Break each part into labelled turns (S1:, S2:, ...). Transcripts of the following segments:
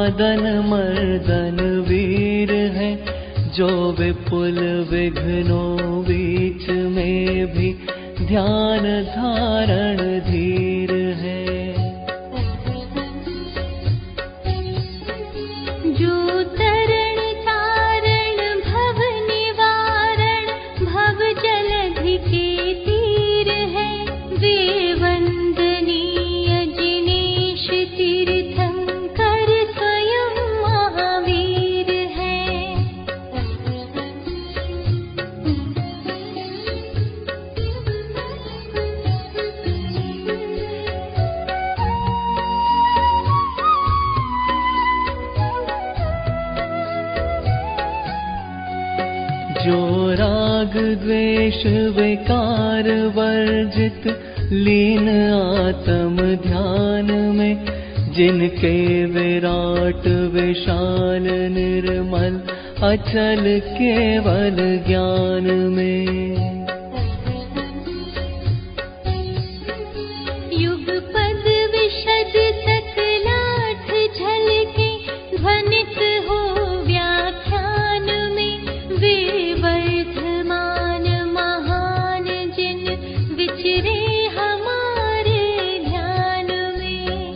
S1: नादन मर्दन वीर है, जो विपुल विघ्नों बीच में भी ध्यान धारण धीर है।
S2: जो तरण तारण भव निवारण भव जलधि के तीर है, वे वंदनीय जिनेश तीर्थंकर स्वयं महावीर है।
S1: जो राग द्वेष विकार वर्जित लीन आत्म ध्यान में, जिनके विराट विशाल निर्मल अचल केवल ज्ञान में।
S2: युग पद विशद सकलाठ झलके ध्वनित हो व्याख्यान में, वे वर्धमान महान जिन विचरे हमारे ध्यान में।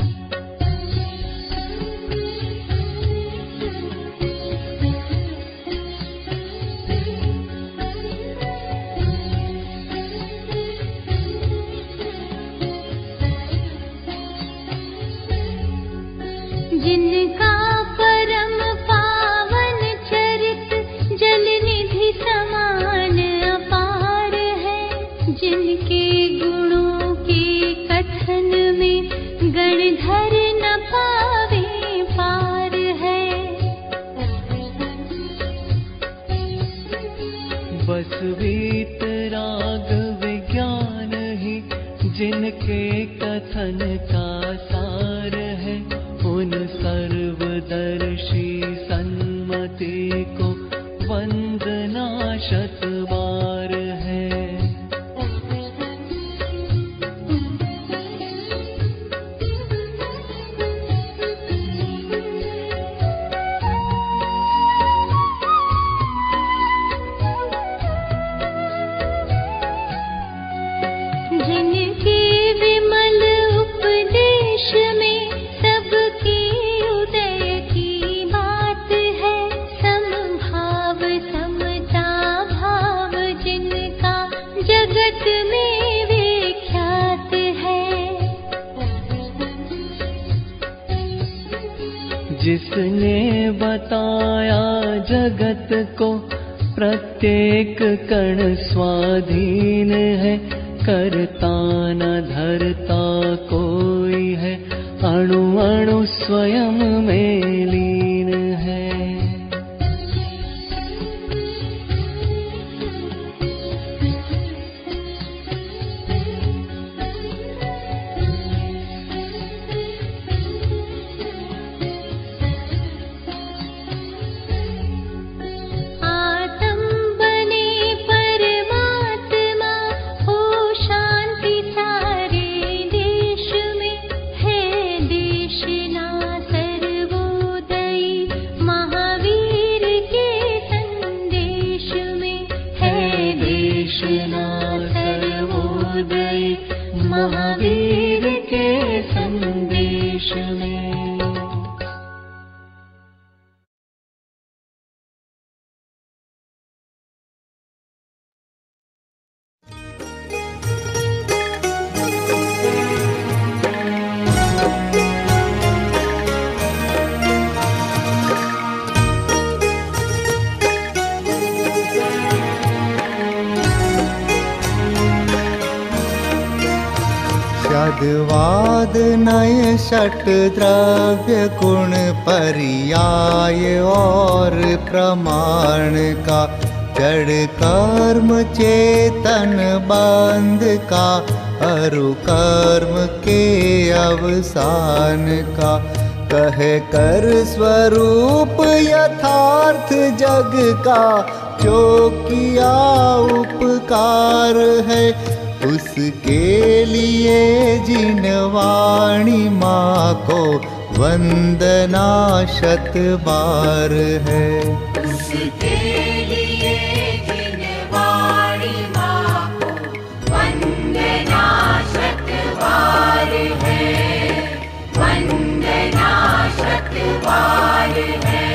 S2: जिनका परम पावन चरित जल निधि समान अपार है, जिनके गुणों के कथन में गणधर न पावे पार है।
S1: बस वीतराग विज्ञान ही जिनके कथन का सार है, उन सर्वदर्शी सन्मति को वंदना शत बार है।
S2: जिनके विमल उपदेश में सबके उदय की बात है, समभाव समता भाव जिनका जगत में विख्यात है।
S1: जिसने बताया जगत को प्रत्येक कण स्वाधीन है, करता न धरता कोई है, अणु अणु स्वयं में लीन है।
S2: आत्म बने परमात्मा हो शांति सारे देश में, है देशना सर्वोदयी महावीर के संदेश में। है
S1: देशना सर्वोदयी महावीर के संदेश में।
S3: शब्दवाद नय षट द्रव्य गुण पर्याय और प्रमाण का, जड़ कर्म चेतन बंध का, अरु कर्म के अवसान का। कहे कर स्वरूप यथार्थ जग का, जो किया उपकार है, उसके लिए जिन वाणी माँ को वंदना शत बार है।
S1: उसके लिए जिन वाणी माँ को वंदना शत बार है, वंदना शत बार है,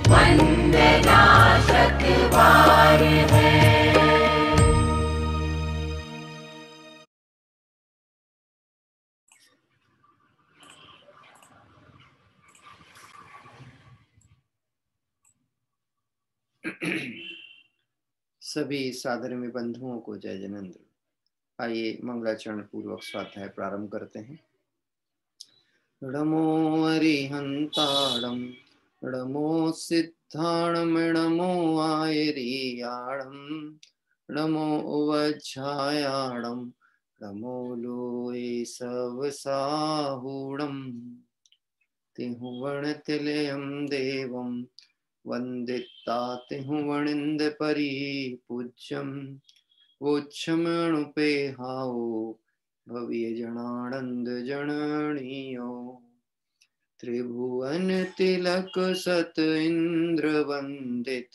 S1: वंदना शत बार है।
S4: सभी सादरम्य बंधुओं को जय जनेन्द्र। आइए मंगलाचरण पूर्वक स्वाध्याय प्रारंभ करते हैं। नमो अरिहंताणं नमो सिद्धाणं नमो आयरियाणं नमो उवज्झायाणं नमो लोये सवसाहूणं तिहुवण तिलयं देवं वंदिता तिहुवणिंद परी पूज्यम वोच्छमणुपेहाओ भव्य जनानंद जननीयो त्रिभुवन तिलक सत इंद्र वंदित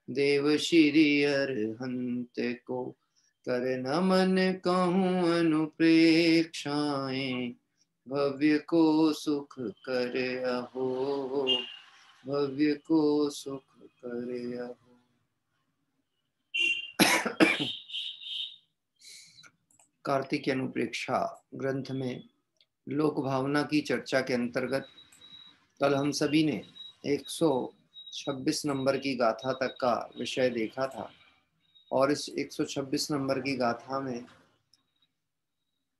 S4: देव श्री अरहंत को कर नमन कहूँ अनुप्रेक्षाएं भव्य को सुख कर अहो भव्य को सुख करे अहो। कार्तिक अनुप्रेक्षा ग्रंथ में लोक भावना की चर्चा के अंतर्गत कल हम सभी ने 126 नंबर की गाथा तक का विषय देखा था और इस 126 नंबर की गाथा में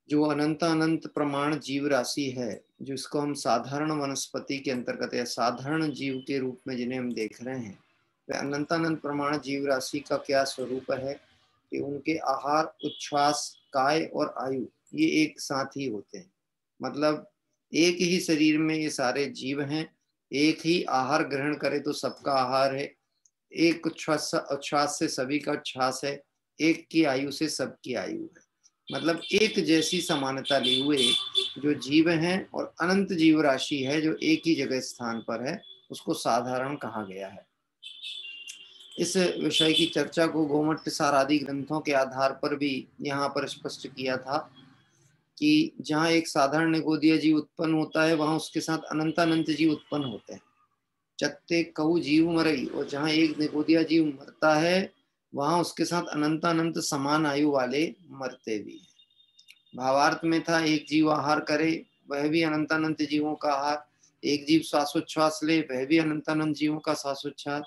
S4: जो अनंत प्रमाण जीव राशि है, जिसको हम साधारण वनस्पति के अंतर्गत या साधारण जीव के रूप में जिन्हें हम देख रहे हैं, वह अनंत प्रमाण जीव राशि का क्या स्वरूप है कि उनके आहार, उच्छ्वास, काय और आयु ये एक साथ ही होते हैं। मतलब एक ही शरीर में ये सारे जीव हैं, एक ही आहार ग्रहण करे तो सबका आहार है, एक उच्छ्वास से सभी का उच्छ्वास है, एक की आयु से सबकी आयु है। मतलब एक जैसी समानता लिए हुए जो जीव हैं और अनंत जीव राशि है जो एक ही जगह स्थान पर है, उसको साधारण कहा गया है। इस विषय की चर्चा को गोमट्ट सार आदि ग्रंथों के आधार पर भी यहाँ पर स्पष्ट किया था कि जहाँ एक साधारण निगोदिया जीव उत्पन्न होता है वहां उसके साथ अनंत जीव उत्पन्न होते हैं। चत्ते कहू जीव मरई, और जहाँ एक निगोदिया जीव मरता है वहां उसके साथ अनंत समान आयु वाले मरते भी हैं। भावार्थ में था एक जीव आहार करे वह भी अनंत जीवों का आहार, एक जीव श्वासोच्छ्वास ले वह भी अनंत जीवों का श्वासोच्छ्वास,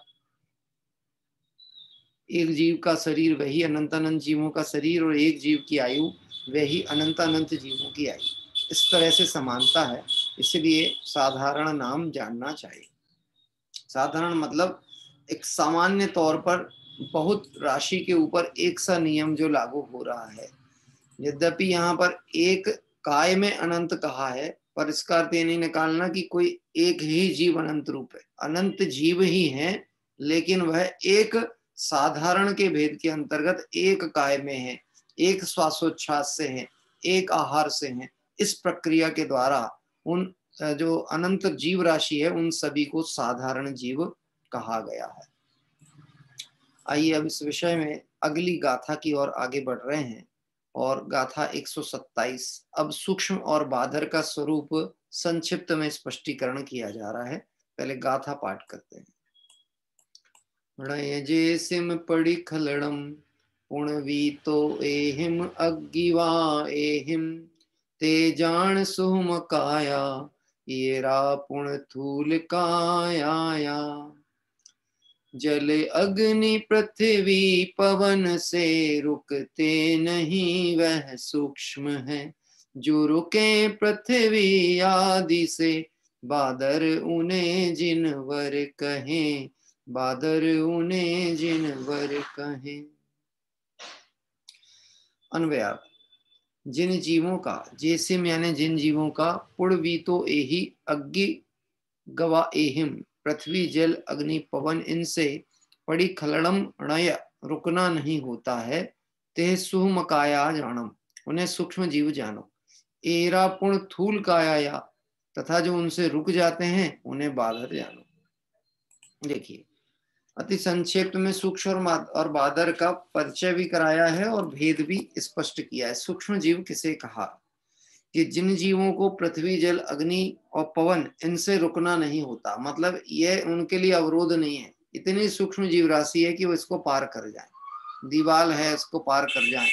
S4: एक जीव का शरीर वही अनंत जीवों का शरीर और एक जीव की आयु वही अनंत जीवों की आयु। इस तरह से समानता है, इसलिए साधारण नाम जानना चाहिए। साधारण मतलब एक सामान्य तौर पर बहुत राशि के ऊपर एक सा नियम जो लागू हो रहा है। यद्यपि यहाँ पर एक काय में अनंत कहा है, पर इसका अर्थ ये नहीं निकालना कि कोई एक ही जीव अनंत रूप है। अनंत जीव ही हैं, लेकिन वह एक साधारण के भेद के अंतर्गत एक काय में है, एक श्वासोच्छ्वास से है, एक आहार से है। इस प्रक्रिया के द्वारा उन जो अनंत जीव राशि है उन सभी को साधारण जीव कहा गया है। आइए अब इस विषय में अगली गाथा की ओर आगे बढ़ रहे हैं और गाथा 127 अब सूक्ष्म और बाधर का स्वरूप संक्षिप्त में स्पष्टीकरण किया जा रहा है। पहले गाथा पाठ करते हैं। णय जे सिम पड़ी खलड़म पुणवी तो एहिम अग्गिवा एहिम ते जान सुम काया येरा पुण थूल काया। जल अग्नि पृथ्वी पवन से रुकते नहीं वह सूक्ष्म है, जो रुके पृथ्वी आदि से बादर उन्हें जिनवर कहें, बादर उन्हें जिनवर कहें। अन्वयार्थ, जिन जीवों का, जैसे यानी जिन जीवों का, पुड़वी तो एहि अग्नि गवा एहिम, पृथ्वी जल अग्नि पवन इनसे पड़ी खलड़म णय रुकना नहीं होता है, ते सुम काया जानम उन्हें सूक्ष्म जीव जानो। एरा पुण थूल काया, तथा जो उनसे रुक जाते हैं उन्हें बादर जानो। देखिए, अति संक्षेप में सूक्ष्म और बादर का परिचय भी कराया है और भेद भी स्पष्ट किया है। सूक्ष्म जीव किसे कहा कि जिन जीवों को पृथ्वी, जल, अग्नि और पवन इनसे रुकना नहीं होता, मतलब ये उनके लिए अवरोध नहीं है, इतनी सूक्ष्म जीव राशि है कि वो इसको पार कर जाए। दीवाल है, इसको पार कर जाए।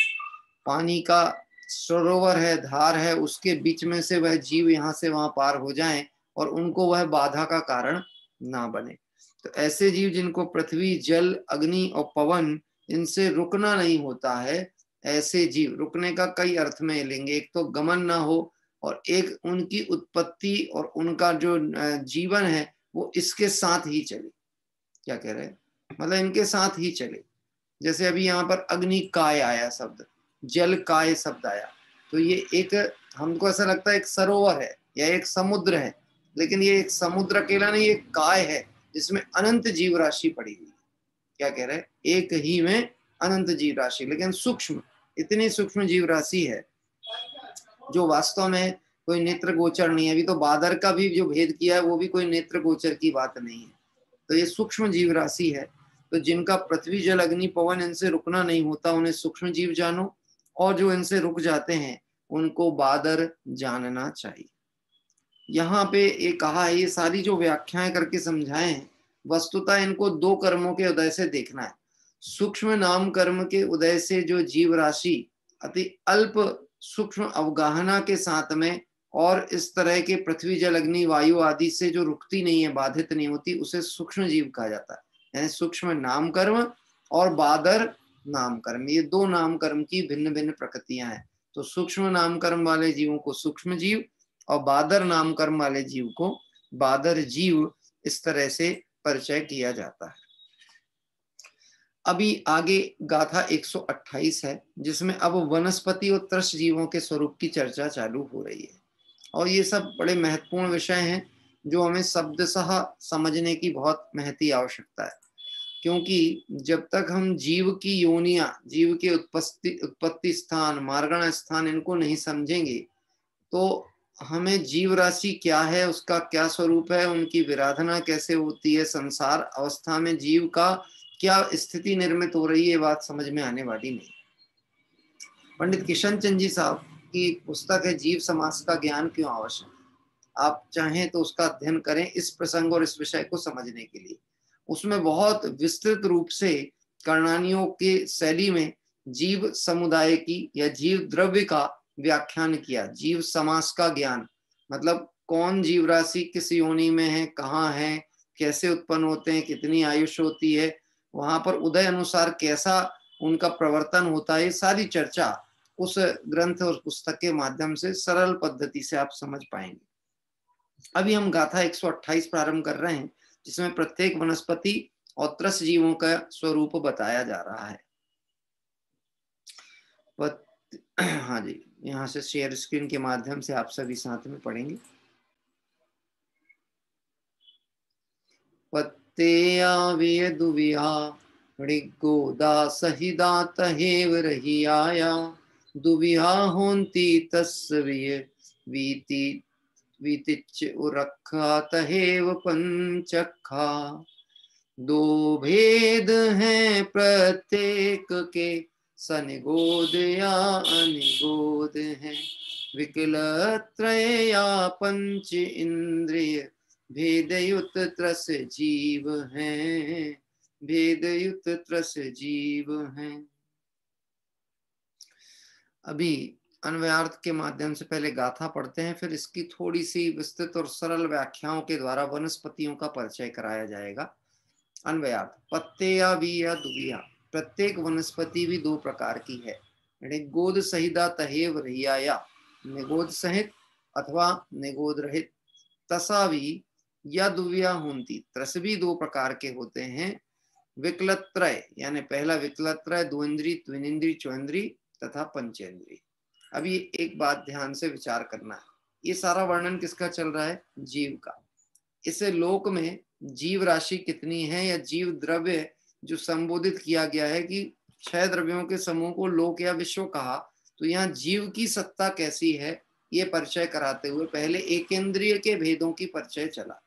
S4: पानी का सरोवर है, धार है, उसके बीच में से वह जीव यहाँ से वहां पार हो जाए और उनको वह बाधा का कारण ना बने। तो ऐसे जीव जिनको पृथ्वी, जल, अग्नि और पवन इनसे रुकना नहीं होता है, ऐसे जीव, रुकने का कई अर्थ में लेंगे, एक तो गमन ना हो और एक उनकी उत्पत्ति और उनका जो जीवन है वो इसके साथ ही चले। क्या कह रहे हैं, मतलब इनके साथ ही चले। जैसे अभी यहाँ पर अग्नि काय आया शब्द, जल काय शब्द आया, तो ये एक, हमको ऐसा लगता है एक सरोवर है या एक समुद्र है, लेकिन ये एक समुद्र अकेला नहीं, एक काय है जिसमें अनंत जीव राशि पड़ी हुई है। क्या कह रहे हैं, एक ही में अनंत जीव राशि, लेकिन सूक्ष्म, इतनी सूक्ष्म जीव राशि है जो वास्तव में कोई नेत्र गोचर नहीं है। अभी तो बादर का भी जो भेद किया है वो भी कोई नेत्र गोचर की बात नहीं है। तो ये सूक्ष्म जीव राशि है। तो जिनका पृथ्वी, जल, अग्नि, पवन इनसे रुकना नहीं होता उन्हें सूक्ष्म जीव जानो, और जो इनसे रुक जाते हैं उनको बादर जानना चाहिए। यहाँ पे ये कहा है, ये सारी जो व्याख्याएं करके समझाए हैं, वस्तुतः इनको दो कर्मों के उदय से देखना है। सूक्ष्म नाम कर्म के उदय से जो जीव राशि अति अल्प सूक्ष्म अवगाहना के साथ में और इस तरह के पृथ्वी, जल, अग्नि, वायु आदि से जो रुकती नहीं है, बाधित नहीं होती, उसे सूक्ष्म जीव कहा जाता है। यानी सूक्ष्म नाम कर्म और बादर नाम कर्म, ये दो नाम कर्म की भिन्न भिन्न प्रकृतियां हैं। तो सूक्ष्म नाम कर्म वाले जीवों को सूक्ष्म जीव और बादर नाम कर्म वाले जीव को बादर जीव, इस तरह से परिचय किया जाता है। अभी आगे गाथा 128 है, जिसमें अब वनस्पति और त्रस्त जीवों के स्वरूप की चर्चा चालू हो रही है। और ये सब बड़े महत्वपूर्ण विषय हैं जो हमें शब्दशः समझने की बहुत महती आवश्यकता है, क्योंकि जब तक हम जीव की योनियां, जीव के उत्पत्ति स्थान, मार्गण स्थान इनको नहीं समझेंगे तो हमें जीव राशि क्या है, उसका क्या स्वरूप है, उनकी विराधना कैसे होती है, संसार अवस्था में जीव का क्या स्थिति निर्मित हो रही है, बात समझ में आने वाली नहीं। पंडित किशन चंद जी साहब की पुस्तक है जीव समास का ज्ञान क्यों आवश्यक, आप चाहें तो उसका अध्ययन करें इस प्रसंग और इस विषय को समझने के लिए। उसमें बहुत विस्तृत रूप से कर्णानियों के शैली में जीव समुदाय की या जीव द्रव्य का व्याख्यान किया। जीव समास का ज्ञान मतलब कौन जीव राशि किस योनि में है, कहाँ है, कैसे उत्पन्न होते हैं, कितनी आयुष्य होती है, वहां पर उदय अनुसार कैसा उनका प्रवर्तन होता है, सारी चर्चा उस ग्रंथ और पुस्तक के माध्यम से सरल पद्धति से आप समझ पाएंगे। अभी हम गाथा 128 प्रारंभ कर रहे हैं, जिसमें प्रत्येक वनस्पति और त्रस्त जीवों का स्वरूप बताया जा रहा है। हाँ जी, यहाँ से शेयर स्क्रीन के माध्यम से आप सभी साथ में पढ़ेंगे। पत्तेया वे दुविया ऋग्गोदा सहिदा तहेव रही आया दुविहा होंती तस्वीर वीति वीतिच उरखा तहेव पंचखा। दो भेद हैं प्रत्येक के, सनिगोद या अनिगोद हैं, विकलत्रय या पंच इंद्रिय, भेदयुत त्रस जीव हैं, भेदयुत त्रस जीव हैं। अभी अन्वयार्थ के माध्यम से पहले गाथा पढ़ते हैं, फिर इसकी थोड़ी सी विस्तृत और सरल व्याख्याओं के द्वारा वनस्पतियों का परिचय कराया जाएगा। अन्वयार्थ, पत्तेया भी या दुबिया, प्रत्येक वनस्पति भी दो प्रकार की है। निगोद सहिता तहेव रहिया, निगोद सहित अथवा निगोद रहित, तसा भी या दुविया होंती, त्रस भी दो प्रकार के होते हैं। विकलत्रय यानी पहला विकलत्रय, द्विंद्री, त्विनिंद्री, चौंद्री तथा पंचेंद्री। अभी एक बात ध्यान से विचार करना है, ये सारा वर्णन किसका चल रहा है, जीव का। इस लोक में जीव राशि कितनी है या जीव द्रव्य जो संबोधित किया गया है कि 6 द्रव्यों के समूह को लोक या विश्व कहा, तो यहाँ जीव की सत्ता कैसी है ये परिचय कराते हुए पहले एकेंद्रिय के भेदों की परिचय चला।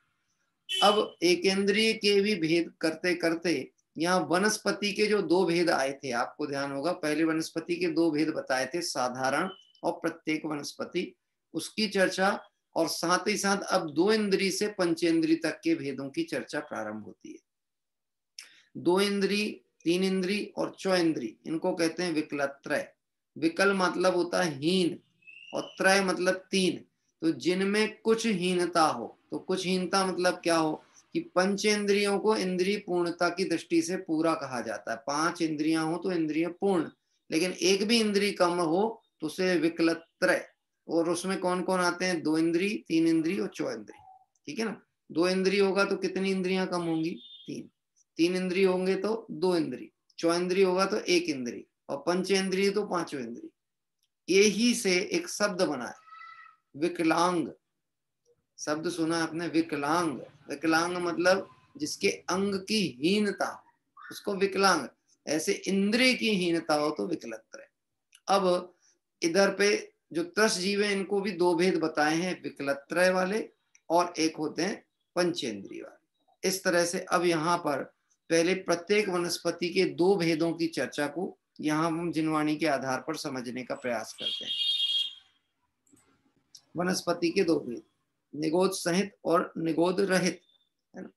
S4: अब एकेंद्रिय के भी भेद करते करते यहाँ वनस्पति के जो दो भेद आए थे, आपको ध्यान होगा पहले वनस्पति के दो भेद बताए थे, साधारण और प्रत्येक वनस्पति, उसकी चर्चा, और साथ ही साथ अब दो इंद्री से पंचेंद्री तक के भेदों की चर्चा प्रारंभ होती है। दो इंद्री, तीन इंद्री और चौइंद्री, इनको कहते हैं विकलत्रय। विकल मतलब होता है हीन और त्रय मतलब तीन। तो जिनमें कुछ हीनता हो, तो कुछ हीनता मतलब क्या हो कि पंचेंद्रियों को इंद्रिय पूर्णता की दृष्टि से पूरा कहा जाता है। 5 इंद्रियां हो तो इंद्रिय पूर्ण, लेकिन एक भी इंद्रिय कम हो तो उसे विकलत्रय। और उसमें कौन कौन आते हैं? दो इंद्री, तीन इंद्री और चौइंद्री, ठीक है ना। दो इंद्री होगा तो कितनी इंद्रियां कम होंगी? 3। 3 इंद्री होंगे तो 2 इंद्री, चौइंद्री होगा तो 1 इंद्री, और पंचेंद्रिय तो 5 इंद्री। यही से एक शब्द बना है विकलांग। शब्द सुना आपने? विकलांग। विकलांग मतलब जिसके अंग की हीनता, उसको विकलांग। ऐसे इंद्रिय की हीनता हो तो विकलत्रय। अब इधर पे जो त्रस जीव है इनको भी दो भेद बताए हैं, विकलत्रय वाले और एक होते हैं पंचेंद्रिय वाले। इस तरह से अब यहाँ पर पहले प्रत्येक वनस्पति के दो भेदों की चर्चा को यहाँ हम जिनवाणी के आधार पर समझने का प्रयास करते हैं। वनस्पति के दो भेद, निगोद सहित और निगोद रहित, है ना।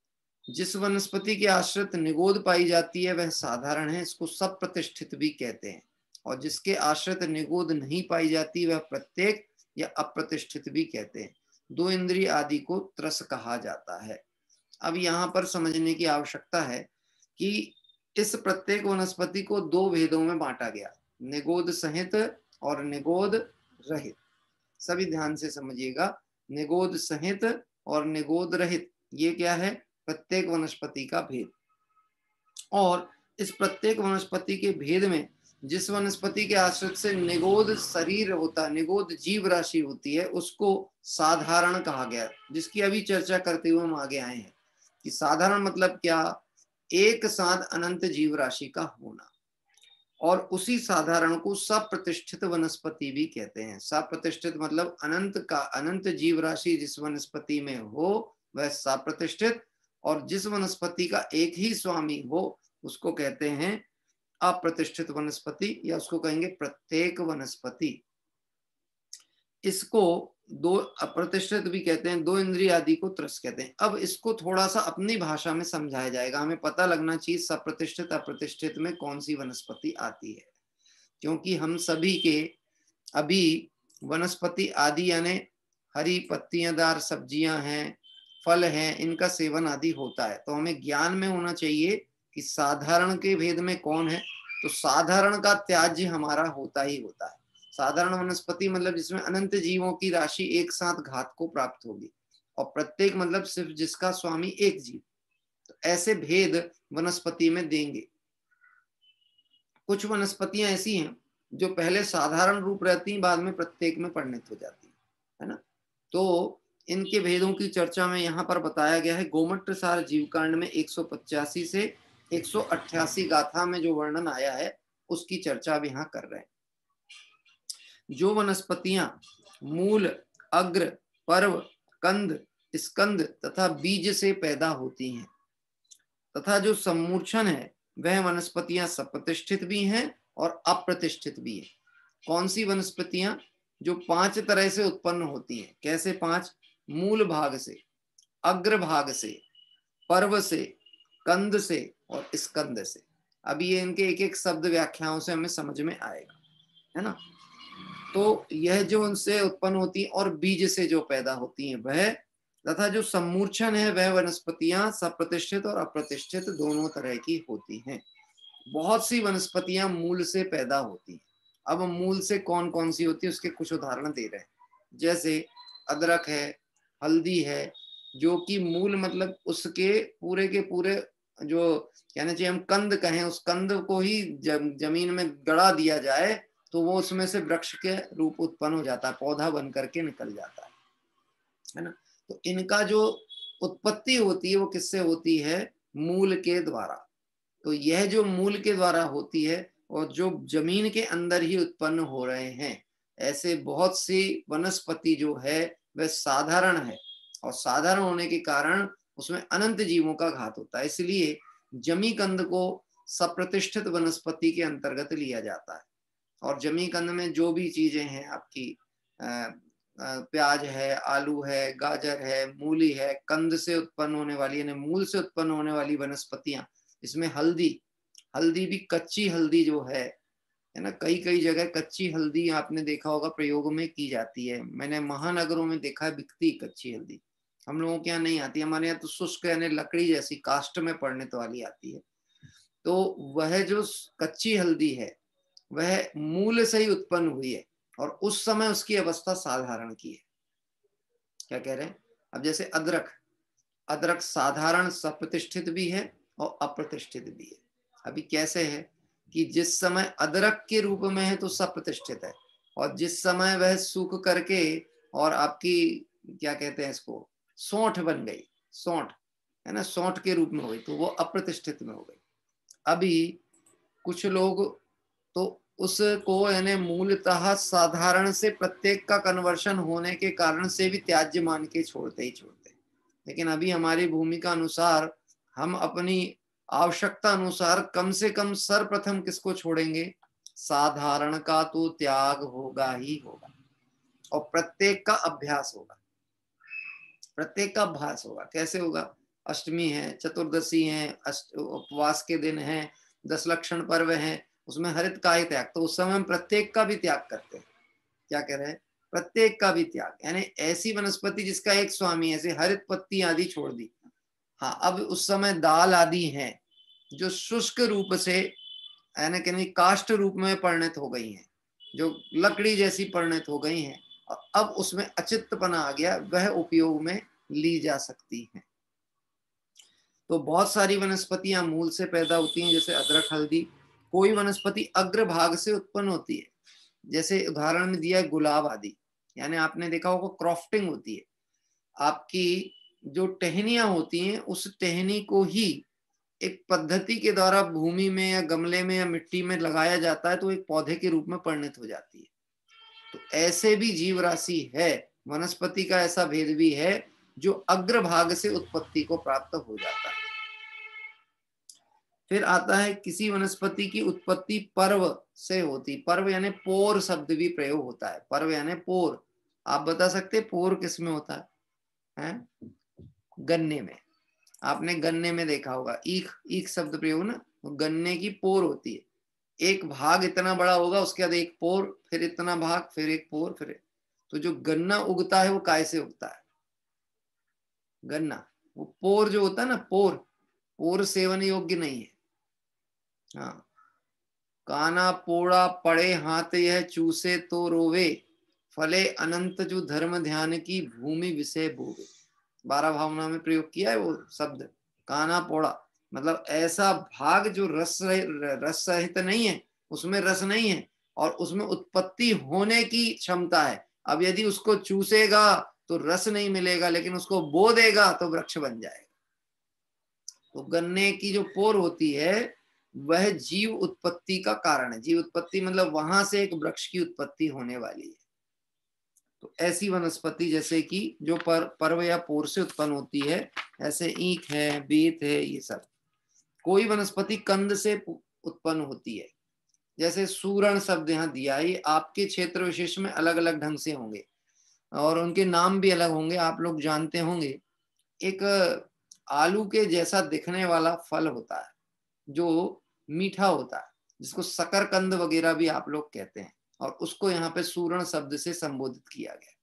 S4: जिस वनस्पति के आश्रित निगोद पाई जाती है वह साधारण है, इसको सब प्रतिष्ठित भी कहते हैं। और जिसके आश्रित निगोद नहीं पाई जाती वह प्रत्येक या अप्रतिष्ठित भी कहते हैं। दो इंद्रिय आदि को त्रस कहा जाता है। अब यहाँ पर समझने की आवश्यकता है कि इस प्रत्येक वनस्पति को दो भेदों में बांटा गया, निगोद सहित और निगोद रहित। सभी ध्यान से समझिएगा, निगोद सहित और निगोद रहित, ये क्या है? प्रत्येक वनस्पति का भेद। और इस प्रत्येक वनस्पति के भेद में जिस वनस्पति के आश्रित से निगोद शरीर होता है, निगोद जीव राशि होती है, उसको साधारण कहा गया, जिसकी अभी चर्चा करते हुए हम आगे आए हैं कि साधारण मतलब क्या? एक साथ अनंत जीव राशि का होना। और उसी साधारण को सप्रतिष्ठित वनस्पति भी कहते हैं। सप्रतिष्ठित मतलब अनंत का, अनंत जीव राशि जिस वनस्पति में हो वह सप्रतिष्ठित, और जिस वनस्पति का एक ही स्वामी हो उसको कहते हैं अप्रतिष्ठित वनस्पति, या उसको कहेंगे प्रत्येक वनस्पति। इसको दो अप्रतिष्ठित भी कहते हैं, दो इंद्रिय आदि को त्रस कहते हैं। अब इसको थोड़ा सा अपनी भाषा में समझाया जाएगा। हमें पता लगना चाहिए सप्रतिष्ठित अप्रतिष्ठित में कौन सी वनस्पति आती है, क्योंकि हम सभी के अभी वनस्पति आदि यानी हरी पत्तियांदार सब्जियां हैं, फल हैं, इनका सेवन आदि होता है। तो हमें ज्ञान में होना चाहिए कि साधारण के भेद में कौन है। तो साधारण का त्याज्य हमारा होता ही होता है। साधारण वनस्पति मतलब जिसमें अनंत जीवों की राशि एक साथ घात को प्राप्त होगी, और प्रत्येक मतलब सिर्फ जिसका स्वामी एक जीव। तो ऐसे भेद वनस्पति में देंगे। कुछ वनस्पतियां ऐसी हैं जो पहले साधारण रूप रहती हैं, बाद में प्रत्येक में परिणत हो जाती है ना। तो इनके भेदों की चर्चा में यहाँ पर बताया गया है। गोमट्रसार जीवकांड में 185 से 188 गाथा में जो वर्णन आया है उसकी चर्चा अब यहाँ कर रहे हैं। जो वनस्पतियां मूल, अग्र, पर्व, कंद, स्कंद तथा बीज से पैदा होती हैं तथा जो सम्मूर्छन है वह वनस्पतियां सप्रतिष्ठित भी हैं और अप्रतिष्ठित भी हैं। कौन सी वनस्पतियां? जो 5 तरह से उत्पन्न होती हैं। कैसे 5? मूल भाग से, अग्र भाग से, पर्व से, कंद से और स्कंद से। अब ये इनके एक एक शब्द व्याख्याओं से हमें समझ में आएगा, है ना। तो यह जो उनसे उत्पन्न होती है और बीज से जो पैदा होती हैं वह, तथा जो सम्मूर्छन है वह वनस्पतियां सप्रतिष्ठित और अप्रतिष्ठित दोनों तरह की होती हैं। बहुत सी वनस्पतियां मूल से पैदा होती हैं। अब मूल से कौन कौन सी होती है उसके कुछ उदाहरण दे रहे हैं। जैसे अदरक है, हल्दी है, जो कि मूल मतलब उसके पूरे के पूरे जो कहना चाहिए हम कंद कहें, उस कंद को ही जमीन में गड़ा दिया जाए तो वो उसमें से वृक्ष के रूप उत्पन्न हो जाता है, पौधा बन करके निकल जाता है ना। तो इनका जो उत्पत्ति होती है वो किससे होती है? मूल के द्वारा। तो यह जो मूल के द्वारा होती है और जो जमीन के अंदर ही उत्पन्न हो रहे हैं, ऐसे बहुत सी वनस्पति जो है वह साधारण है, और साधारण होने के कारण उसमें अनंत जीवों का घात होता है। इसलिए जमीकंद को सप्रतिष्ठित वनस्पति के अंतर्गत लिया जाता है। और जमीकंद में जो भी चीजें हैं आपकी प्याज है, आलू है, गाजर है, मूली है, कंद से उत्पन्न होने वाली यानी मूल से उत्पन्न होने वाली वनस्पतियां, इसमें हल्दी भी कच्ची हल्दी जो है ना, कई कई जगह कच्ची हल्दी आपने देखा होगा प्रयोग में की जाती है। मैंने महानगरों में देखा है बिकती कच्ची हल्दी, हम लोगों के यहाँ नहीं आती। हमारे यहाँ तो शुष्क यानी लकड़ी जैसी काष्ठ में परिणत वाली आती है। तो वह जो कच्ची हल्दी है वह मूल से ही उत्पन्न हुई है, और उस समय उसकी अवस्था साधारण की है। क्या कह रहे हैं? अब जैसे अदरक साधारण सप्रतिष्ठित भी है और अप्रतिष्ठित भी है। अभी कैसे है कि जिस समय अदरक के रूप में है तो सप्रतिष्ठित है, और जिस समय वह सूख करके और आपकी क्या कहते हैं इसको, सौंठ बन गई, सौंठ है ना, सौंठ के रूप में हो गई, तो वो अप्रतिष्ठित में हो गई। अभी कुछ लोग तो उसको यानी मूलतः साधारण से प्रत्येक का कन्वर्शन होने के कारण से भी त्याज्य मान के छोड़ते ही छोड़ते। लेकिन अभी हमारी भूमिका अनुसार हम अपनी आवश्यकता अनुसार कम से कम सर्वप्रथम किसको छोड़ेंगे? साधारण का तो त्याग होगा ही होगा, और प्रत्येक का अभ्यास होगा, प्रत्येक का अभ्यास होगा। कैसे होगा? अष्टमी है, चतुर्दशी है, उपवास के दिन है, 10 लक्षण पर्व है, उसमें हरित का ही त्याग, तो उस समय हम प्रत्येक का भी त्याग करते हैं। क्या कह रहे हैं? प्रत्येक का भी त्याग, यानी ऐसी वनस्पति जिसका एक स्वामी, ऐसे हरित पत्ती आदि छोड़ दी। हाँ, अब उस समय दाल आदि हैं जो शुष्क रूप से यानी कि काष्ठ रूप में परिणत हो गई हैं, जो लकड़ी जैसी परिणत हो गई हैं, और अब उसमें अचित्तपना आ गया, वह उपयोग में ली जा सकती हैं। तो बहुत सारी वनस्पतियां मूल से पैदा होती हैं, जैसे अदरक, हल्दी। कोई वनस्पति अग्रभाग से उत्पन्न होती है, जैसे उदाहरण में दिया है गुलाब आदि, यानी आपने देखा होगा क्रॉफ्टिंग होती है। आपकी जो टहनियां होती हैं उस टहनी को ही एक पद्धति के द्वारा भूमि में या गमले में या मिट्टी में लगाया जाता है, तो एक पौधे के रूप में परिणत हो जाती है। तो ऐसे भी जीव राशि है, वनस्पति का ऐसा भेद भी है जो अग्रभाग से उत्पत्ति को प्राप्त हो जाता है। फिर आता है किसी वनस्पति की उत्पत्ति पर्व से होती। पर्व यानी पोर शब्द भी प्रयोग होता है। पर्व यानी पोर। आप बता सकते पोर किस में होता है? गन्ने में। आपने गन्ने में देखा होगा ईख शब्द प्रयोग ना, तो गन्ने की पोर होती है। एक भाग इतना बड़ा होगा, उसके बाद एक पोर, फिर इतना भाग, फिर एक पोर, फिर। तो जो गन्ना उगता है वो काय से उगता है? गन्ना, वो पोर जो होता है ना, पोर सेवन योग्य नहीं है। हाँ, काना पोड़ा पड़े हाथ यह चूसे तो रोवे, फले अनंत जो धर्म ध्यान की भूमि विषय बोवे। 12 भावना में प्रयोग किया है वो शब्द काना पोड़ा, मतलब ऐसा भाग जो रस सहित नहीं है, उसमें रस नहीं है और उसमें उत्पत्ति होने की क्षमता है। अब यदि उसको चूसेगा तो रस नहीं मिलेगा, लेकिन उसको बो देगा तो वृक्ष बन जाएगा। तो गन्ने की जो पोर होती है वह जीव उत्पत्ति का कारण है। जीव उत्पत्ति मतलब वहां से एक वृक्ष की उत्पत्ति होने वाली है। तो ऐसी वनस्पति जैसे कि जो पर्व या पोर से उत्पन्न होती है, ऐसे ईख है, बेत है, ये सब। कोई वनस्पति कंद से उत्पन्न होती है, जैसे सूरण शब्द यहाँ दिया है। ये आपके क्षेत्र विशेष में अलग अलग ढंग से होंगे और उनके नाम भी अलग होंगे, आप लोग जानते होंगे। एक आलू के जैसा दिखने वाला फल होता है जो मीठा होता है, जिसको शकरकंद वगैरह भी आप लोग कहते हैं, और उसको यहाँ पे सूरण शब्द से संबोधित किया गया।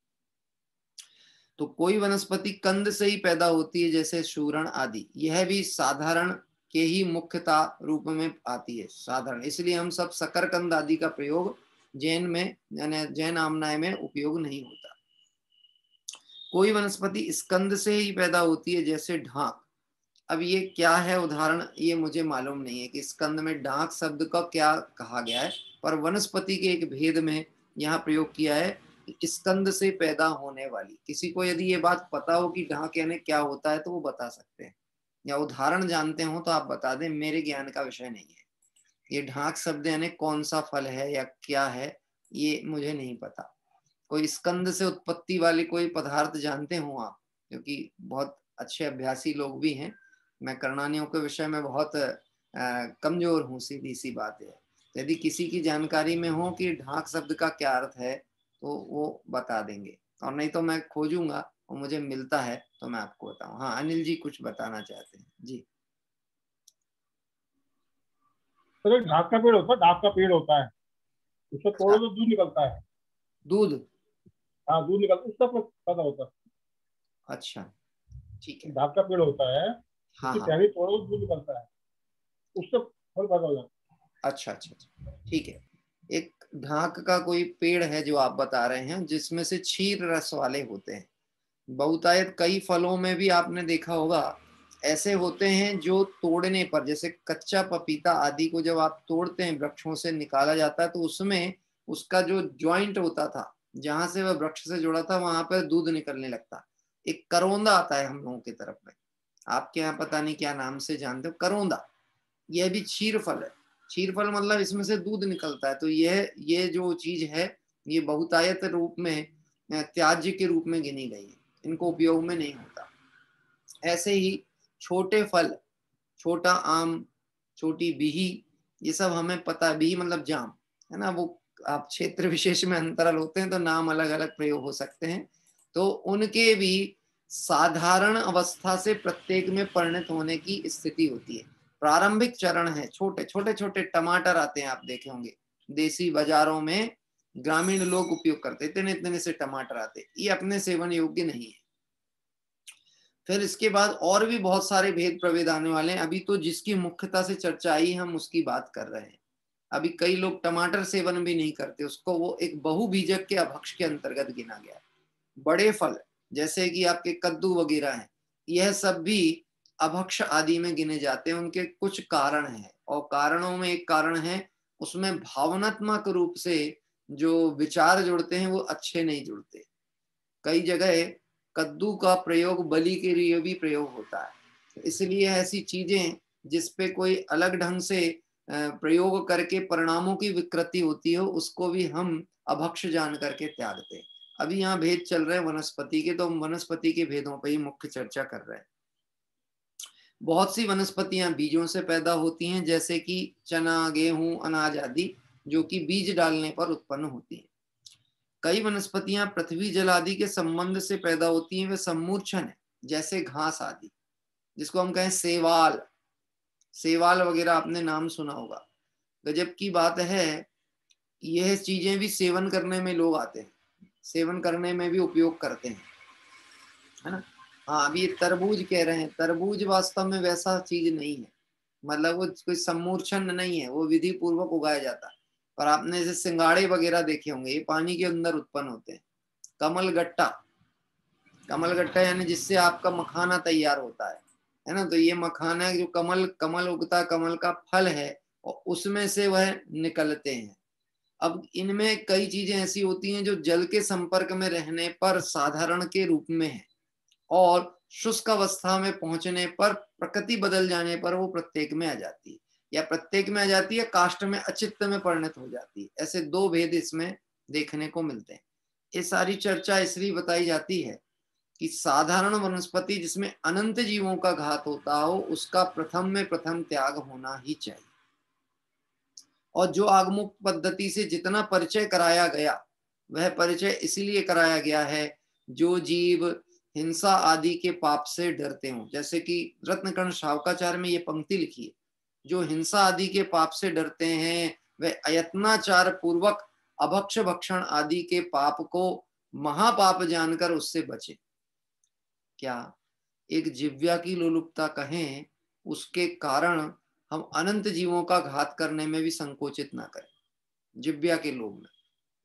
S4: तो कोई वनस्पति कंद से ही पैदा होती है, जैसे सूरण आदि। यह भी साधारण के ही मुख्यता रूप में आती है, साधारण। इसलिए हम सब शकरकंद आदि का प्रयोग जैन में यानी जैन आमनाय में उपयोग नहीं होता। कोई वनस्पति स्कंद से ही पैदा होती है, जैसे ढाक। अब ये क्या है उदाहरण, ये मुझे मालूम नहीं है कि स्कंद में डाक शब्द का क्या कहा गया है, पर वनस्पति के एक भेद में यहाँ प्रयोग किया है, स्कंद से पैदा होने वाली। किसी को यदि ये बात पता हो कि ढाक यानी क्या होता है तो वो बता सकते हैं, या उदाहरण जानते हो तो आप बता दें, मेरे ज्ञान का विषय नहीं है। ये ढाक शब्द यानी कौन सा फल है या क्या है, ये मुझे नहीं पता। कोई स्कंद से उत्पत्ति वाले कोई पदार्थ जानते हो आप, क्योंकि बहुत अच्छे अभ्यासी लोग भी हैं। मैं कर्णानियों के विषय में बहुत कमजोर हूँ, सीधी सी बात है। यदि किसी की जानकारी में हो कि ढाक शब्द का क्या अर्थ है तो वो बता देंगे, और नहीं तो मैं खोजूंगा और मुझे मिलता है तो मैं आपको बताऊं। हाँ, अनिल जी कुछ बताना चाहते हैं जी।
S5: सर ढाक का पेड़ होता है, ढाक का पेड़ होता है, उसको तोड़ो तो दूध निकलता है।
S4: दूध?
S5: हाँ दूध निकलता है, उसका पता होता है।
S4: अच्छा ठीक है।
S5: ढाक का पेड़ होता है,
S4: हाँ
S5: उसकी
S4: हाँ,
S5: टहनी तोड़ो तो दूध निकलता है, उससे फल पैदा हो जाता है।
S4: अच्छा अच्छा अच्छा, ठीक है। एक ढाक का कोई पेड़ है जो आप बता रहे हैं, जिसमें से क्षीर रस वाले होते हैं। बहुतायत कई फलों में भी आपने देखा होगा ऐसे होते हैं जो तोड़ने पर, जैसे कच्चा पपीता आदि को जब आप तोड़ते हैं वृक्षों से निकाला जाता है तो उसमें उसका जो जॉइंट होता था, जहां से वह वृक्ष से जुड़ा था, वहां पर दूध निकलने लगता। एक करोंदा आता है हम लोगों की तरफ में, आपके यहाँ पता नहीं क्या नाम से जानते हो, करोंदा। यह भी क्षीर फल है। क्षीर फल मतलब इसमें से दूध निकलता है। तो ये जो चीज है ये बहुतायत रूप में त्याज्य के रूप में गिनी गई है, इनको उपयोग में नहीं होता। ऐसे ही छोटे फल, छोटा आम, छोटी बिही, ये सब हमें पता है। बिही मतलब जाम है ना, वो आप क्षेत्र विशेष में अंतराल होते हैं तो नाम अलग अलग प्रयोग हो सकते हैं। तो उनके भी साधारण अवस्था से प्रत्येक में परिणत होने की स्थिति होती है। प्रारंभिक चरण है, छोटे छोटे छोटे टमाटर आते हैं, आप देखे होंगे देसी बाजारों में, ग्रामीण लोग उपयोग करते, इतने इतने से टमाटर आते, ये अपने सेवन योग्य नहीं है। फिर इसके बाद और भी बहुत सारे भेद प्रभेद आने वाले हैं। अभी तो जिसकी मुख्यता से चर्चा आई हम उसकी बात कर रहे हैं। अभी कई लोग टमाटर सेवन भी नहीं करते, उसको वो एक बहुबीजक के अभक्ष के अंतर्गत गिना गया है। बड़े फल जैसे कि आपके कद्दू वगैरह हैं, यह सब भी अभक्ष आदि में गिने जाते हैं। उनके कुछ कारण हैं, और कारणों में एक कारण है उसमें भावनात्मक रूप से जो विचार जुड़ते हैं वो अच्छे नहीं जुड़ते। कई जगह कद्दू का प्रयोग बलि के लिए भी प्रयोग होता है, इसलिए ऐसी चीजें जिसपे कोई अलग ढंग से प्रयोग करके परिणामों की विकृति होती हो, उसको भी हम अभक्ष जान करके त्यागते हैं। अभी यहाँ भेद चल रहे हैं वनस्पति के, तो हम वनस्पति के भेदों पर ही मुख्य चर्चा कर रहे हैं। बहुत सी वनस्पतियां बीजों से पैदा होती हैं, जैसे कि चना, गेहूं, अनाज आदि, जो कि बीज डालने पर उत्पन्न होती हैं। कई वनस्पतियां पृथ्वी जल आदि के संबंध से पैदा होती हैं, वे सम्मूर्छन है, जैसे घास आदि, जिसको हम कहें सेवाल। सेवाल वगैरह आपने नाम सुना होगा। गजब की बात है, यह चीजें भी सेवन करने में लोग आते हैं, सेवन करने में भी उपयोग करते हैं, है ना। हाँ, अभी ये तरबूज कह रहे हैं, तरबूज वास्तव में वैसा चीज नहीं है, मतलब वो कोई सम्मूर्छन नहीं है, वो विधि पूर्वक उगाया जाता है। और आपने जैसे सिंगाड़े वगैरह देखे होंगे, ये पानी के अंदर उत्पन्न होते हैं। कमलगट्टा, कमलगट्टा यानी जिससे आपका मखाना तैयार होता है ना। तो ये मखाना जो कमल उगता, कमल का फल है, और उसमें से वह निकलते हैं। अब इनमें कई चीजें ऐसी होती हैं जो जल के संपर्क में रहने पर साधारण के रूप में है, और शुष्क अवस्था में पहुंचने पर, प्रकृति बदल जाने पर वो प्रत्येक में आ जाती है, या प्रत्येक में आ जाती है काष्ठ में अचित्त में परिणत हो जाती है। ऐसे दो भेद इसमें देखने को मिलते हैं। ये सारी चर्चा इसलिए बताई जाती है कि साधारण वनस्पति जिसमें अनंत जीवों का घात होता हो, उसका प्रथम में प्रथम त्याग होना ही चाहिए। और जो आगमुख पद्धति से जितना परिचय कराया गया, वह परिचय इसलिए कराया गया है जो जीव हिंसा आदि के पाप से डरते हों। जैसे कि रत्नकर्ण शावकाचार्य में ये पंक्ति लिखी है, जो हिंसा आदि के पाप से डरते हैं वह अयत्नाचार पूर्वक अभक्ष भक्षण आदि के पाप को महापाप जानकर उससे बचे। क्या एक जिव्या की लोलुपता कहें, उसके कारण हम अनंत जीवों का घात करने में भी संकोचित ना करें। जिव्या के लोग में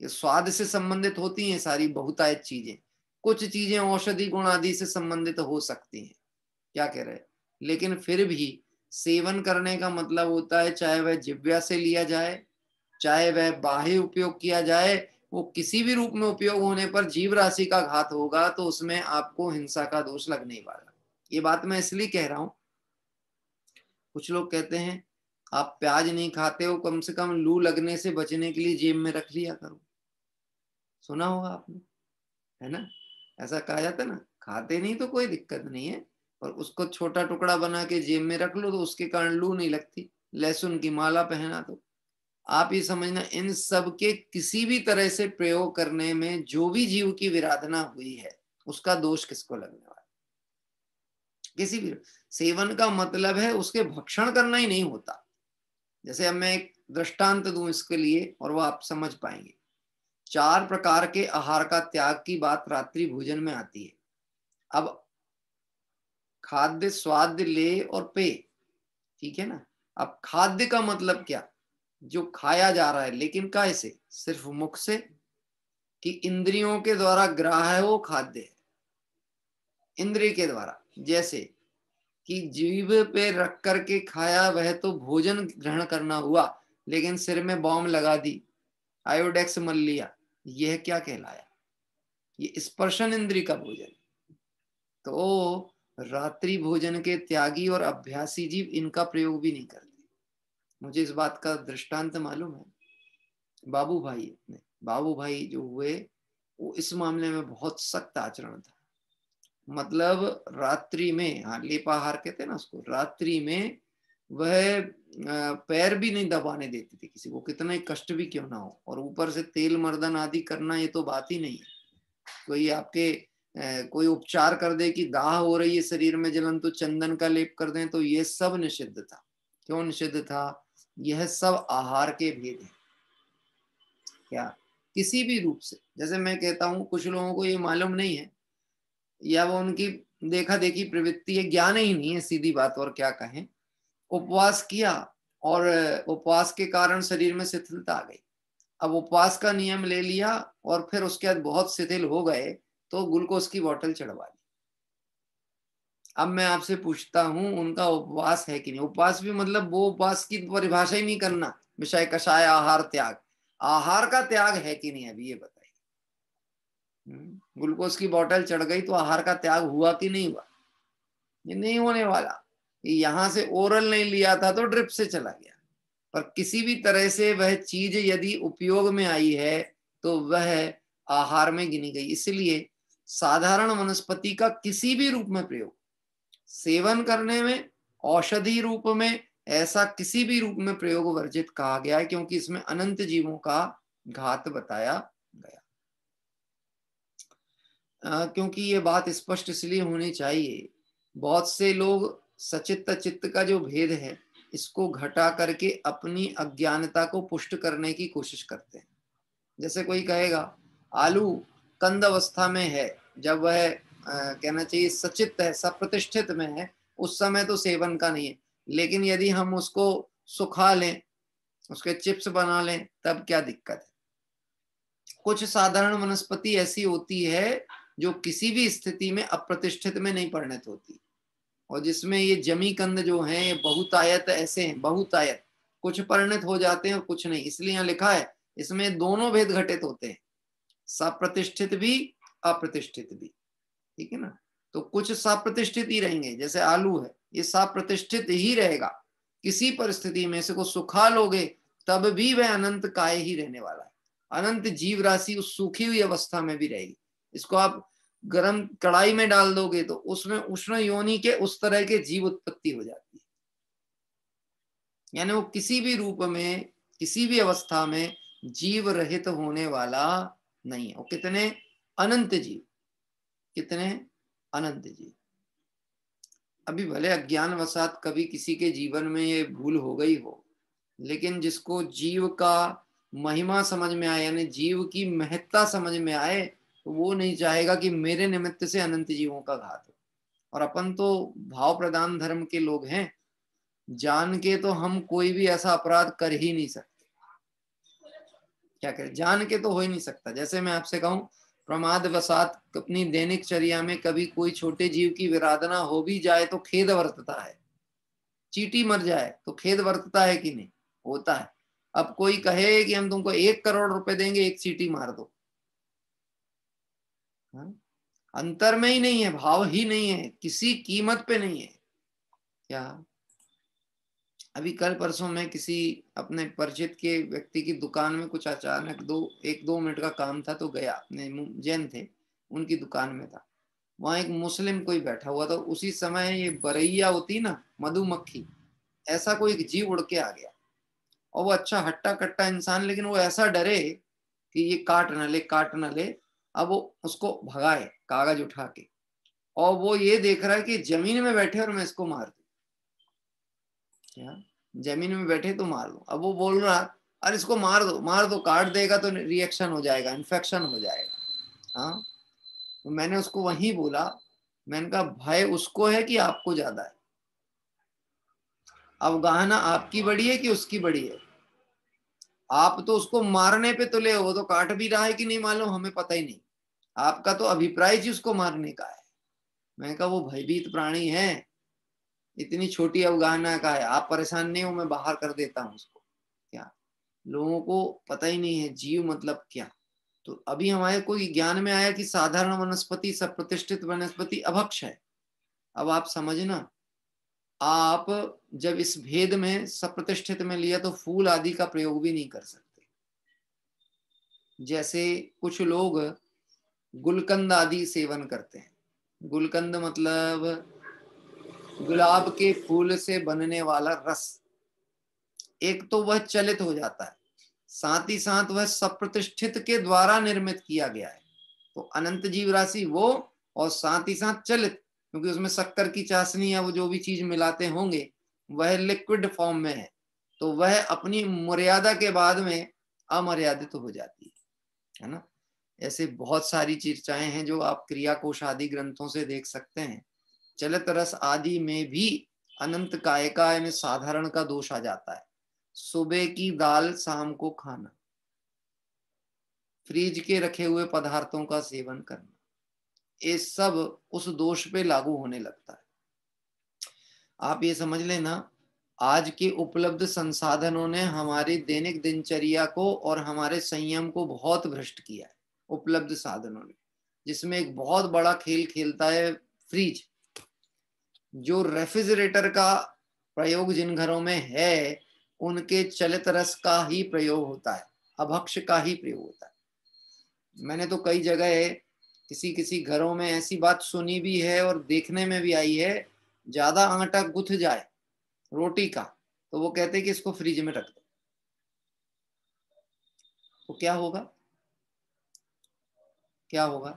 S4: ये स्वाद से संबंधित होती हैं सारी बहुतायत चीजें, कुछ चीजें औषधि गुण आदि से संबंधित हो सकती हैं, क्या कह रहे हैं, लेकिन फिर भी सेवन करने का मतलब होता है चाहे वह जिव्या से लिया जाए, चाहे वह बाह्य उपयोग किया जाए, वो किसी भी रूप में उपयोग होने पर जीव राशि का घात होगा तो उसमें आपको हिंसा का दोष लगने ही वाला। ये बात मैं इसलिए कह रहा हूं, कुछ लोग कहते हैं आप प्याज नहीं खाते हो, कम से कम लू लगने से बचने के लिए जेब में रख लिया करो। सुना होगा आपने, है ना? ऐसा कहा जाता है ना, खाते नहीं तो कोई दिक्कत नहीं है, और उसको छोटा टुकड़ा बना के जेब में रख लो तो उसके कारण लू नहीं लगती। लहसुन की माला पहना तो आप ये समझना, इन सब के किसी भी तरह से प्रयोग करने में जो भी जीव की विराधना हुई है उसका दोष किसको लगने वाला? किसी भी। सेवन का मतलब है उसके भक्षण करना ही नहीं होता। जैसे अब मैं एक दृष्टांत दूं इसके लिए और वो आप समझ पाएंगे। 4 प्रकार के आहार का त्याग की बात रात्रि भोजन में आती है। अब खाद्य, स्वाद, लेय और पेय, ठीक है ना? अब खाद्य का मतलब क्या? जो खाया जा रहा है, लेकिन कैसे? सिर्फ मुख से, कि इंद्रियों के द्वारा ग्राह्य है वो खाद्य है, इंद्रिय के द्वारा। जैसे कि जीभ पे रख करके खाया वह तो भोजन ग्रहण करना हुआ, लेकिन सिर में बॉम्ब लगा दी, आयोडेक्स मल लिया, यह क्या कहलाया? ये स्पर्शन इंद्रिय का भोजन। तो रात्रि भोजन के त्यागी और अभ्यासी जीव इनका प्रयोग भी नहीं करते। मुझे इस बात का दृष्टांत मालूम है। बाबू भाई जो हुए वो इस मामले में बहुत सख्त आचरण था। मतलब रात्रि में, हाँ, लेपाहार कहते हैं ना उसको, रात्रि में वह पैर भी नहीं दबाने देती थी किसी को, कितना ही कष्ट भी क्यों ना हो। और ऊपर से तेल मर्दन आदि करना, ये तो बात ही नहीं है। कोई आपके कोई उपचार कर दे कि दाह हो रही है शरीर में जलन, तो चंदन का लेप कर दें, तो ये सब निषिद्ध था। क्यों निषिद्ध था? यह सब आहार के भेद है। क्या किसी भी रूप से, जैसे मैं कहता हूं कुछ लोगों को ये मालूम नहीं है, या वो उनकी देखा देखी प्रवृत्ति है, ज्ञान ही नहीं है, सीधी बात। और क्या कहें, उपवास किया और उपवास के कारण शरीर में शिथिलता आ गई। अब उपवास का नियम ले लिया और फिर उसके बाद बहुत शिथिल हो गए तो ग्लूकोज की बोतल चढ़वा दी। अब मैं आपसे पूछता हूं उनका उपवास है कि नहीं? उपवास भी मतलब वो उपवास की परिभाषा ही नहीं करना, विषय कषाय आहार त्याग, आहार का त्याग है कि नहीं? अभी ये बताइए। ग्लूकोज की बोतल चढ़ गई तो आहार का त्याग हुआ कि नहीं हुआ? ये नहीं होने वाला। यहां से ओरल नहीं लिया था तो ड्रिप से चला गया, पर किसी भी तरह से वह चीज यदि उपयोग में आई है तो वह आहार में गिनी गई। इसलिए साधारण वनस्पति का किसी भी रूप में प्रयोग सेवन करने में, औषधि रूप में, ऐसा किसी भी रूप में प्रयोग वर्जित कहा गया है, क्योंकि इसमें अनंत जीवों का घात बताया गया। क्योंकि ये बात स्पष्ट इसलिए होनी चाहिए, बहुत से लोग सचित्त चित्त का जो भेद है इसको घटा करके अपनी अज्ञानता को पुष्ट करने की कोशिश करते हैं। जैसे कोई कहेगा आलू कंद अवस्था में है, जब वह कहना चाहिए सचित्त है, सप्रतिष्ठित में है, उस समय तो सेवन का नहीं है, लेकिन यदि हम उसको सुखा लें, उसके चिप्स बना लें, तब क्या दिक्कत है? कुछ साधारण वनस्पति ऐसी होती है जो किसी भी स्थिति में अप्रतिष्ठित में नहीं परिणत होती, और जिसमें ये जमी कंद जो हैं ये बहुतायत ऐसे हैं, बहुतायत, कुछ परिणत हो जाते हैं और कुछ नहीं। इसलिए यहाँ लिखा है इसमें दोनों भेद घटित होते हैं, सप्रतिष्ठित भी अप्रतिष्ठित भी, ठीक है ना? तो कुछ सप्रतिष्ठित ही रहेंगे, जैसे आलू है ये सप्रतिष्ठित ही रहेगा, किसी परिस्थिति में इसको सुखा लोगे तब भी वह अनंत काय ही रहने वाला है, अनंत जीव राशि उस सूखी हुई अवस्था में भी रहेगी। इसको आप गर्म कढ़ाई में डाल दोगे तो उसमें उष्ण योनि के उस तरह के जीव उत्पत्ति हो जाती है। यानी वो किसी भी रूप में, किसी भी अवस्था में जीव रहित होने वाला नहीं है। वो कितने अनंत जीव, कितने अनंत जीव। अभी भले अज्ञान वशात कभी किसी के जीवन में ये भूल हो गई हो, लेकिन जिसको जीव का महिमा समझ में आए, यानी जीव की महत्ता समझ में आए, तो वो नहीं चाहेगा कि मेरे निमित्त से अनंत जीवों का घात हो। और अपन तो भाव प्रधान धर्म के लोग हैं, जान के तो हम कोई भी ऐसा अपराध कर ही नहीं सकते। क्या करें, जान के तो हो ही नहीं सकता। जैसे मैं आपसे कहूं प्रमाद वसात अपनी दैनिक चर्या में कभी कोई छोटे जीव की विराधना हो भी जाए तो खेद वर्तता है, चींटी मर जाए तो खेद वर्तता है कि नहीं? होता है। अब कोई कहे कि हम तुमको 1 करोड़ रुपए देंगे, एक चींटी मार दो, हाँ? अंतर में ही नहीं है, भाव ही नहीं है, किसी कीमत पे नहीं है। क्या अभी कल परसों में किसी अपने परिचित के व्यक्ति की दुकान में कुछ अचानक 1-2 मिनट का काम था तो गया, अपने जैन थे, उनकी दुकान में था। वहां एक मुस्लिम कोई बैठा हुआ था। उसी समय ये बरैया होती ना, मधुमक्खी, ऐसा कोई एक जीव उड़ के आ गया। और वो अच्छा हट्टा कट्टा इंसान, लेकिन वो ऐसा डरे कि ये काट न ले, काट न ले। अब वो उसको भगाए कागज उठा के, और वो ये देख रहा है कि जमीन में बैठे और मैं इसको मार दूं, क्या जमीन में बैठे तो मार दो। अब वो बोल रहा अरे इसको मार दो, मार दो, काट देगा तो रिएक्शन हो जाएगा, इन्फेक्शन हो जाएगा। हाँ, तो मैंने उसको वहीं बोला, मैंने कहा भय उसको है कि आपको ज्यादा है? अवगाहना आपकी बड़ी है कि उसकी बड़ी है? आप तो उसको मारने पे तुले हो, वो तो काट भी रहा है कि नहीं मालूम, हमें पता ही नहीं। आपका तो अभिप्राय ही उसको मारने का है। मैंने कहा वो भयभीत प्राणी है, इतनी छोटी अवगाहना का है, आप परेशान नहीं हो, मैं बाहर कर देता हूं उसको। क्या लोगों को पता ही नहीं है जीव मतलब क्या। तो अभी हमारे कोई ज्ञान में आया कि साधारण वनस्पति, सप्रतिष्ठित वनस्पति अभक्ष है। अब आप समझना, आप जब इस भेद में सप्रतिष्ठित में लिया तो फूल आदि का प्रयोग भी नहीं कर सकते। जैसे कुछ लोग गुलकंद आदि सेवन करते हैं। गुलकंद मतलब गुलाब के फूल से बनने वाला रस। एक तो वह चलित हो जाता है, साथ ही साथ वह सप्रतिष्ठित के द्वारा निर्मित किया गया है। तो अनंत जीव राशि वो, और साथ ही साथ चलित, क्योंकि उसमें शक्कर की चाशनी या वो जो भी चीज मिलाते होंगे वह लिक्विड फॉर्म में है, तो वह अपनी मर्यादा के बाद में अमर्यादित हो जाती है ना। ऐसे बहुत सारी चर्चाएं हैं जो आप क्रिया कोश आदि ग्रंथों से देख सकते हैं। चलित रस आदि में भी अनंत कायका यानी साधारण का दोष आ जाता है। सुबह की दाल शाम को खाना, फ्रिज के रखे हुए पदार्थों का सेवन करना, ये सब उस दोष पे लागू होने लगता है। आप ये समझ लेना, आज के उपलब्ध संसाधनों ने हमारी दैनिक दिनचर्या को और हमारे संयम को बहुत भ्रष्ट किया है। उपलब्ध साधनों ने, जिसमें एक बहुत बड़ा खेल खेलता है फ्रिज। जो रेफ्रिजरेटर का प्रयोग जिन घरों में है उनके चलित रस का ही प्रयोग होता है, अभक्ष का ही प्रयोग होता है। मैंने तो कई जगह किसी किसी घरों में ऐसी बात सुनी भी है और देखने में भी आई है, ज्यादा आटा गुथ जाए रोटी का तो वो कहते हैं कि इसको फ्रिज में रख दो। तो क्या होगा, क्या होगा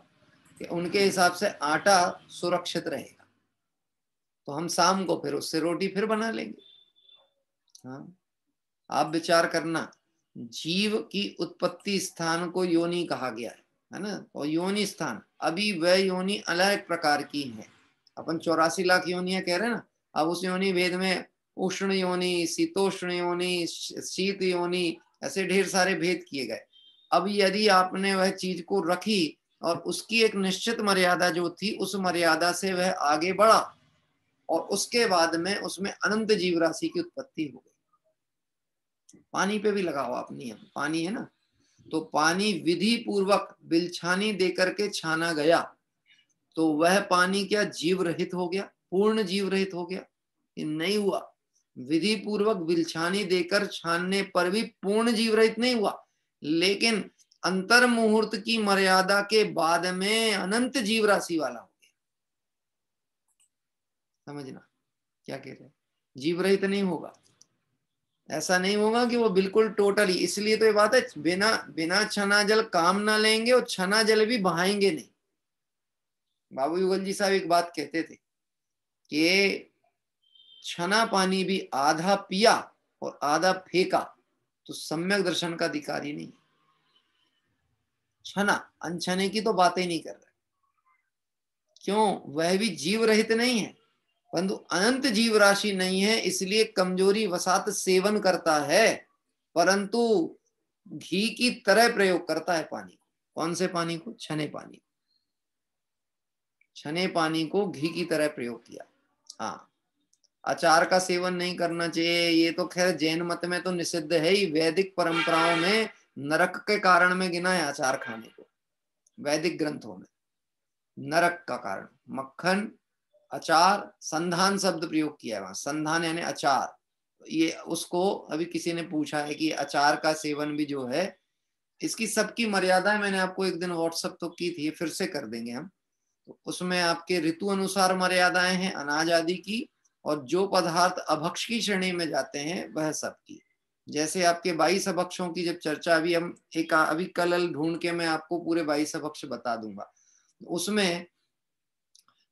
S4: कि उनके हिसाब से आटा सुरक्षित रहेगा, तो हम शाम को फिर उससे रोटी फिर बना लेंगे। हाँ, आप विचार करना, जीव की उत्पत्ति स्थान को योनि कहा गया है ना, और योनि स्थान अभी वह योनि अलग प्रकार की है। अपन 84 लाख योनियां कह रहे हैं ना, अब उस योनि भेद में उष्ण योनि, शीतोष्ण योनि, शीत योनि, ऐसे ढेर सारे भेद किए गए। अब यदि आपने वह चीज को रखी और उसकी एक निश्चित मर्यादा जो थी उस मर्यादा से वह आगे बढ़ा, और उसके बाद में उसमें अनंत जीव राशि की उत्पत्ति हो गई। पानी पे भी लगाओ आप नियम, पानी है ना, तो पानी विधि पूर्वक बिलछानी देकर के छाना गया तो वह पानी क्या जीव रहित हो गया, पूर्ण जीव रहित हो गया? ये नहीं हुआ। विधि पूर्वक बिलछानी देकर छानने पर भी पूर्ण जीव रहित नहीं हुआ, लेकिन अंतर मुहूर्त की मर्यादा के बाद में अनंत जीव राशि वाला हो गया। समझना क्या कह रहे हैं, जीव रहित नहीं होगा। ऐसा नहीं होगा कि वो बिल्कुल टोटली, इसलिए तो ये बात है, बिना बिना छना जल काम ना लेंगे और छना जल भी बहाएंगे नहीं। बाबू युगल जी साहब एक बात कहते थे कि छना पानी भी आधा पिया और आधा फेंका तो सम्यक दर्शन का अधिकारी नहीं। छना अनछने की तो बात ही नहीं कर रहे, क्यों? वह भी जीव रहित नहीं है, परंतु अनंत जीव राशि नहीं है, इसलिए कमजोरी वसात सेवन करता है, परंतु घी की तरह प्रयोग करता है पानी को। कौन से पानी को? छने पानी। छने पानी को घी की तरह प्रयोग किया। हाँ, अचार का सेवन नहीं करना चाहिए, ये तो खैर जैन मत में तो निषिद्ध है ही, वैदिक परंपराओं में नरक के कारण में गिना है अचार खाने को। वैदिक ग्रंथों में नरक का कारण, मक्खन, अचार, संधान शब्द प्रयोग किया है वहां। संधान यानी अचार, ये उसको अभी किसी ने पूछा है कि अचार का सेवन भी जो है, इसकी सबकी मर्यादाएं मैंने आपको एक दिन व्हाट्सएप तो की थी, फिर से कर देंगे हम। तो उसमें आपके ऋतु अनुसार मर्यादाएं हैं अनाज आदि की, और जो पदार्थ अभक्ष की श्रेणी में जाते हैं वह सबकी। जैसे आपके 22 अभक्षों की जब चर्चा अभी कल ढूंढ के मैं आपको पूरे 22 अभक्ष बता दूंगा। उसमें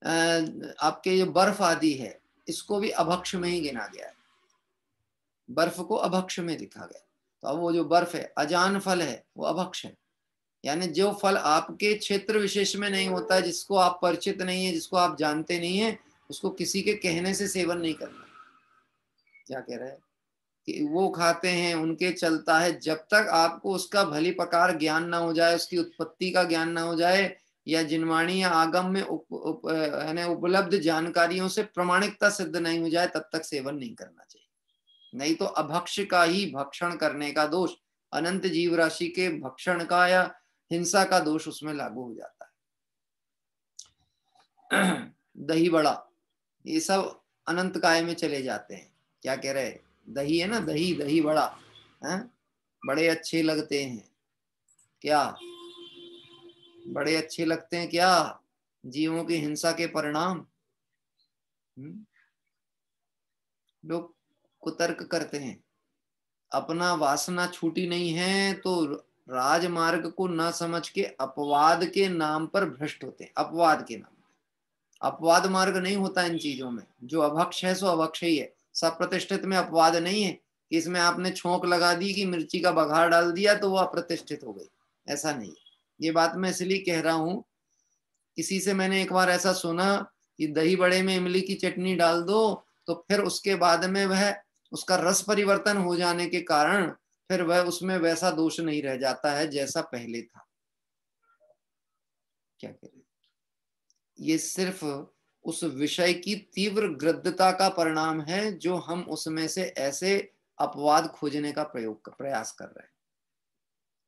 S4: आपके ये बर्फ आदि है, इसको भी अभक्ष में ही गिना गया है, बर्फ को अभक्ष में लिखा गया। तो अब वो जो बर्फ है, अजान फल है, वो अभक्ष है। यानी जो फल आपके क्षेत्र विशेष में नहीं होता है, जिसको आप परिचित नहीं है, जिसको आप जानते नहीं है, उसको किसी के कहने से सेवन नहीं करना। क्या कह रहे हैं कि वो खाते हैं, उनके चलता है, जब तक आपको उसका भली प्रकार ज्ञान ना हो जाए, उसकी उत्पत्ति का ज्ञान ना हो जाए, या जिनवाणी या आगम में उपलब्ध जानकारियों से प्रमाणिकता सिद्ध नहीं हो जाए, तब तक सेवन नहीं करना चाहिए। नहीं तो अभक्ष का ही भक्षण करने का दोष, अनंत जीव राशि के भक्षण का या हिंसा का दोष उसमें लागू हो जाता है। दही बड़ा, ये सब अनंत काय में चले जाते हैं। क्या कह रहे, दही है ना, दही दही बड़ा है, बड़े अच्छे लगते हैं क्या, बड़े अच्छे लगते हैं क्या जीवों की हिंसा के परिणाम। लोग कुतर्क करते हैं, अपना वासना छूटी नहीं है तो राजमार्ग को न समझ के अपवाद के नाम पर भ्रष्ट होते हैं। अपवाद के नाम, अपवाद मार्ग नहीं होता इन चीजों में। जो अभक्ष है सो अभक्ष ही है, सब प्रतिष्ठित में अपवाद नहीं है कि इसमें आपने छोंक लगा दी कि मिर्ची का बघार डाल दिया तो वो अप्रतिष्ठित हो गई, ऐसा नहीं है। ये बात मैं इसलिए कह रहा हूं, किसी से मैंने एक बार ऐसा सुना कि दही बड़े में इमली की चटनी डाल दो तो फिर उसके बाद में वह उसका रस परिवर्तन हो जाने के कारण फिर वह उसमें वैसा दोष नहीं रह जाता है जैसा पहले था। क्या करें, ये सिर्फ उस विषय की तीव्र गृद्धता का परिणाम है जो हम उसमें से ऐसे अपवाद खोजने का प्रयास कर रहे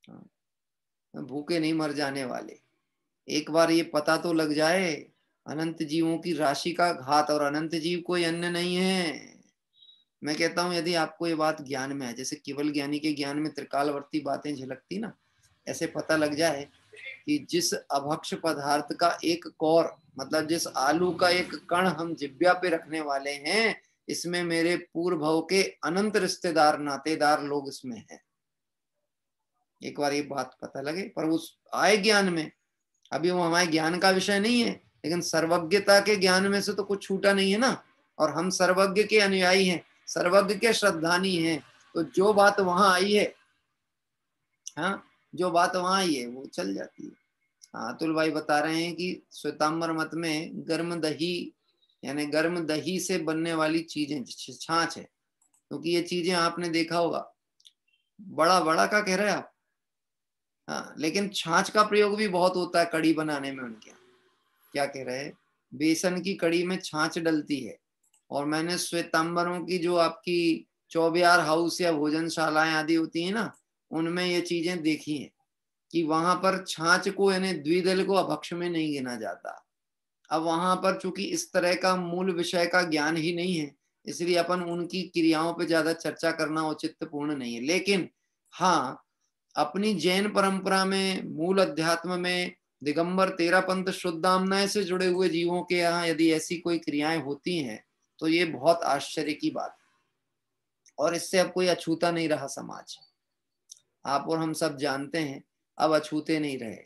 S4: हैं। भूखे नहीं मर जाने वाले। एक बार ये पता तो लग जाए अनंत जीवों की राशि का घात, और अनंत जीव कोई अन्य नहीं है। मैं कहता हूं यदि आपको ये बात ज्ञान में है, जैसे केवल ज्ञानी के ज्ञान में त्रिकालवर्ती बातें झलकती ना, ऐसे पता लग जाए कि जिस अभक्ष पदार्थ का एक कौर, मतलब जिस आलू का एक कण हम जिब्या पे रखने वाले हैं, इसमें मेरे पूर्व भव के अनंत रिश्तेदार नातेदार लोग इसमें हैं। एक बार ये बात पता लगे, पर उस आए ज्ञान में, अभी वो हमारे ज्ञान का विषय नहीं है, लेकिन सर्वज्ञता के ज्ञान में से तो कुछ छूटा नहीं है ना, और हम सर्वज्ञ के अनुयायी हैं, सर्वज्ञ के श्रद्धानी हैं। तो जो बात वहां आई है, हाँ, जो बात वहां आई है वो चल जाती है। हाँ, अतुल भाई बता रहे हैं कि श्वेतांबर मत में गर्म दही, यानी गर्म दही से बनने वाली चीजें छाछ है, क्योंकि ये चीजें आपने देखा होगा, बड़ा बड़ा का कह रहे हैं आप, हाँ, लेकिन छाछ का प्रयोग भी बहुत होता है कड़ी बनाने में उनके यहाँ। क्या कह रहे हैं, बेसन की कड़ी में छाछ डलती है। और मैंने श्वेतांबरों की जो आपकी चौबिहार हाउस या भोजनशालाएं आदि होती है ना, उनमें ये चीजें देखी हैं कि वहां पर छाछ को यानी द्विदल को अभक्ष में नहीं गिना जाता। अब वहां पर चूंकि इस तरह का मूल विषय का ज्ञान ही नहीं है, इसलिए अपन उनकी क्रियाओं पे ज्यादा चर्चा करना औचित्यपूर्ण नहीं है। लेकिन हाँ, अपनी जैन परंपरा में, मूल अध्यात्म में, दिगंबर 13 पंथ शुद्धामनाय से जुड़े हुए जीवों के यहाँ यदि ऐसी कोई क्रियाएं होती हैं तो ये बहुत आश्चर्य की बात है। और इससे अब कोई अछूता नहीं रहा समाज, आप और हम सब जानते हैं, अब अछूते नहीं रहे।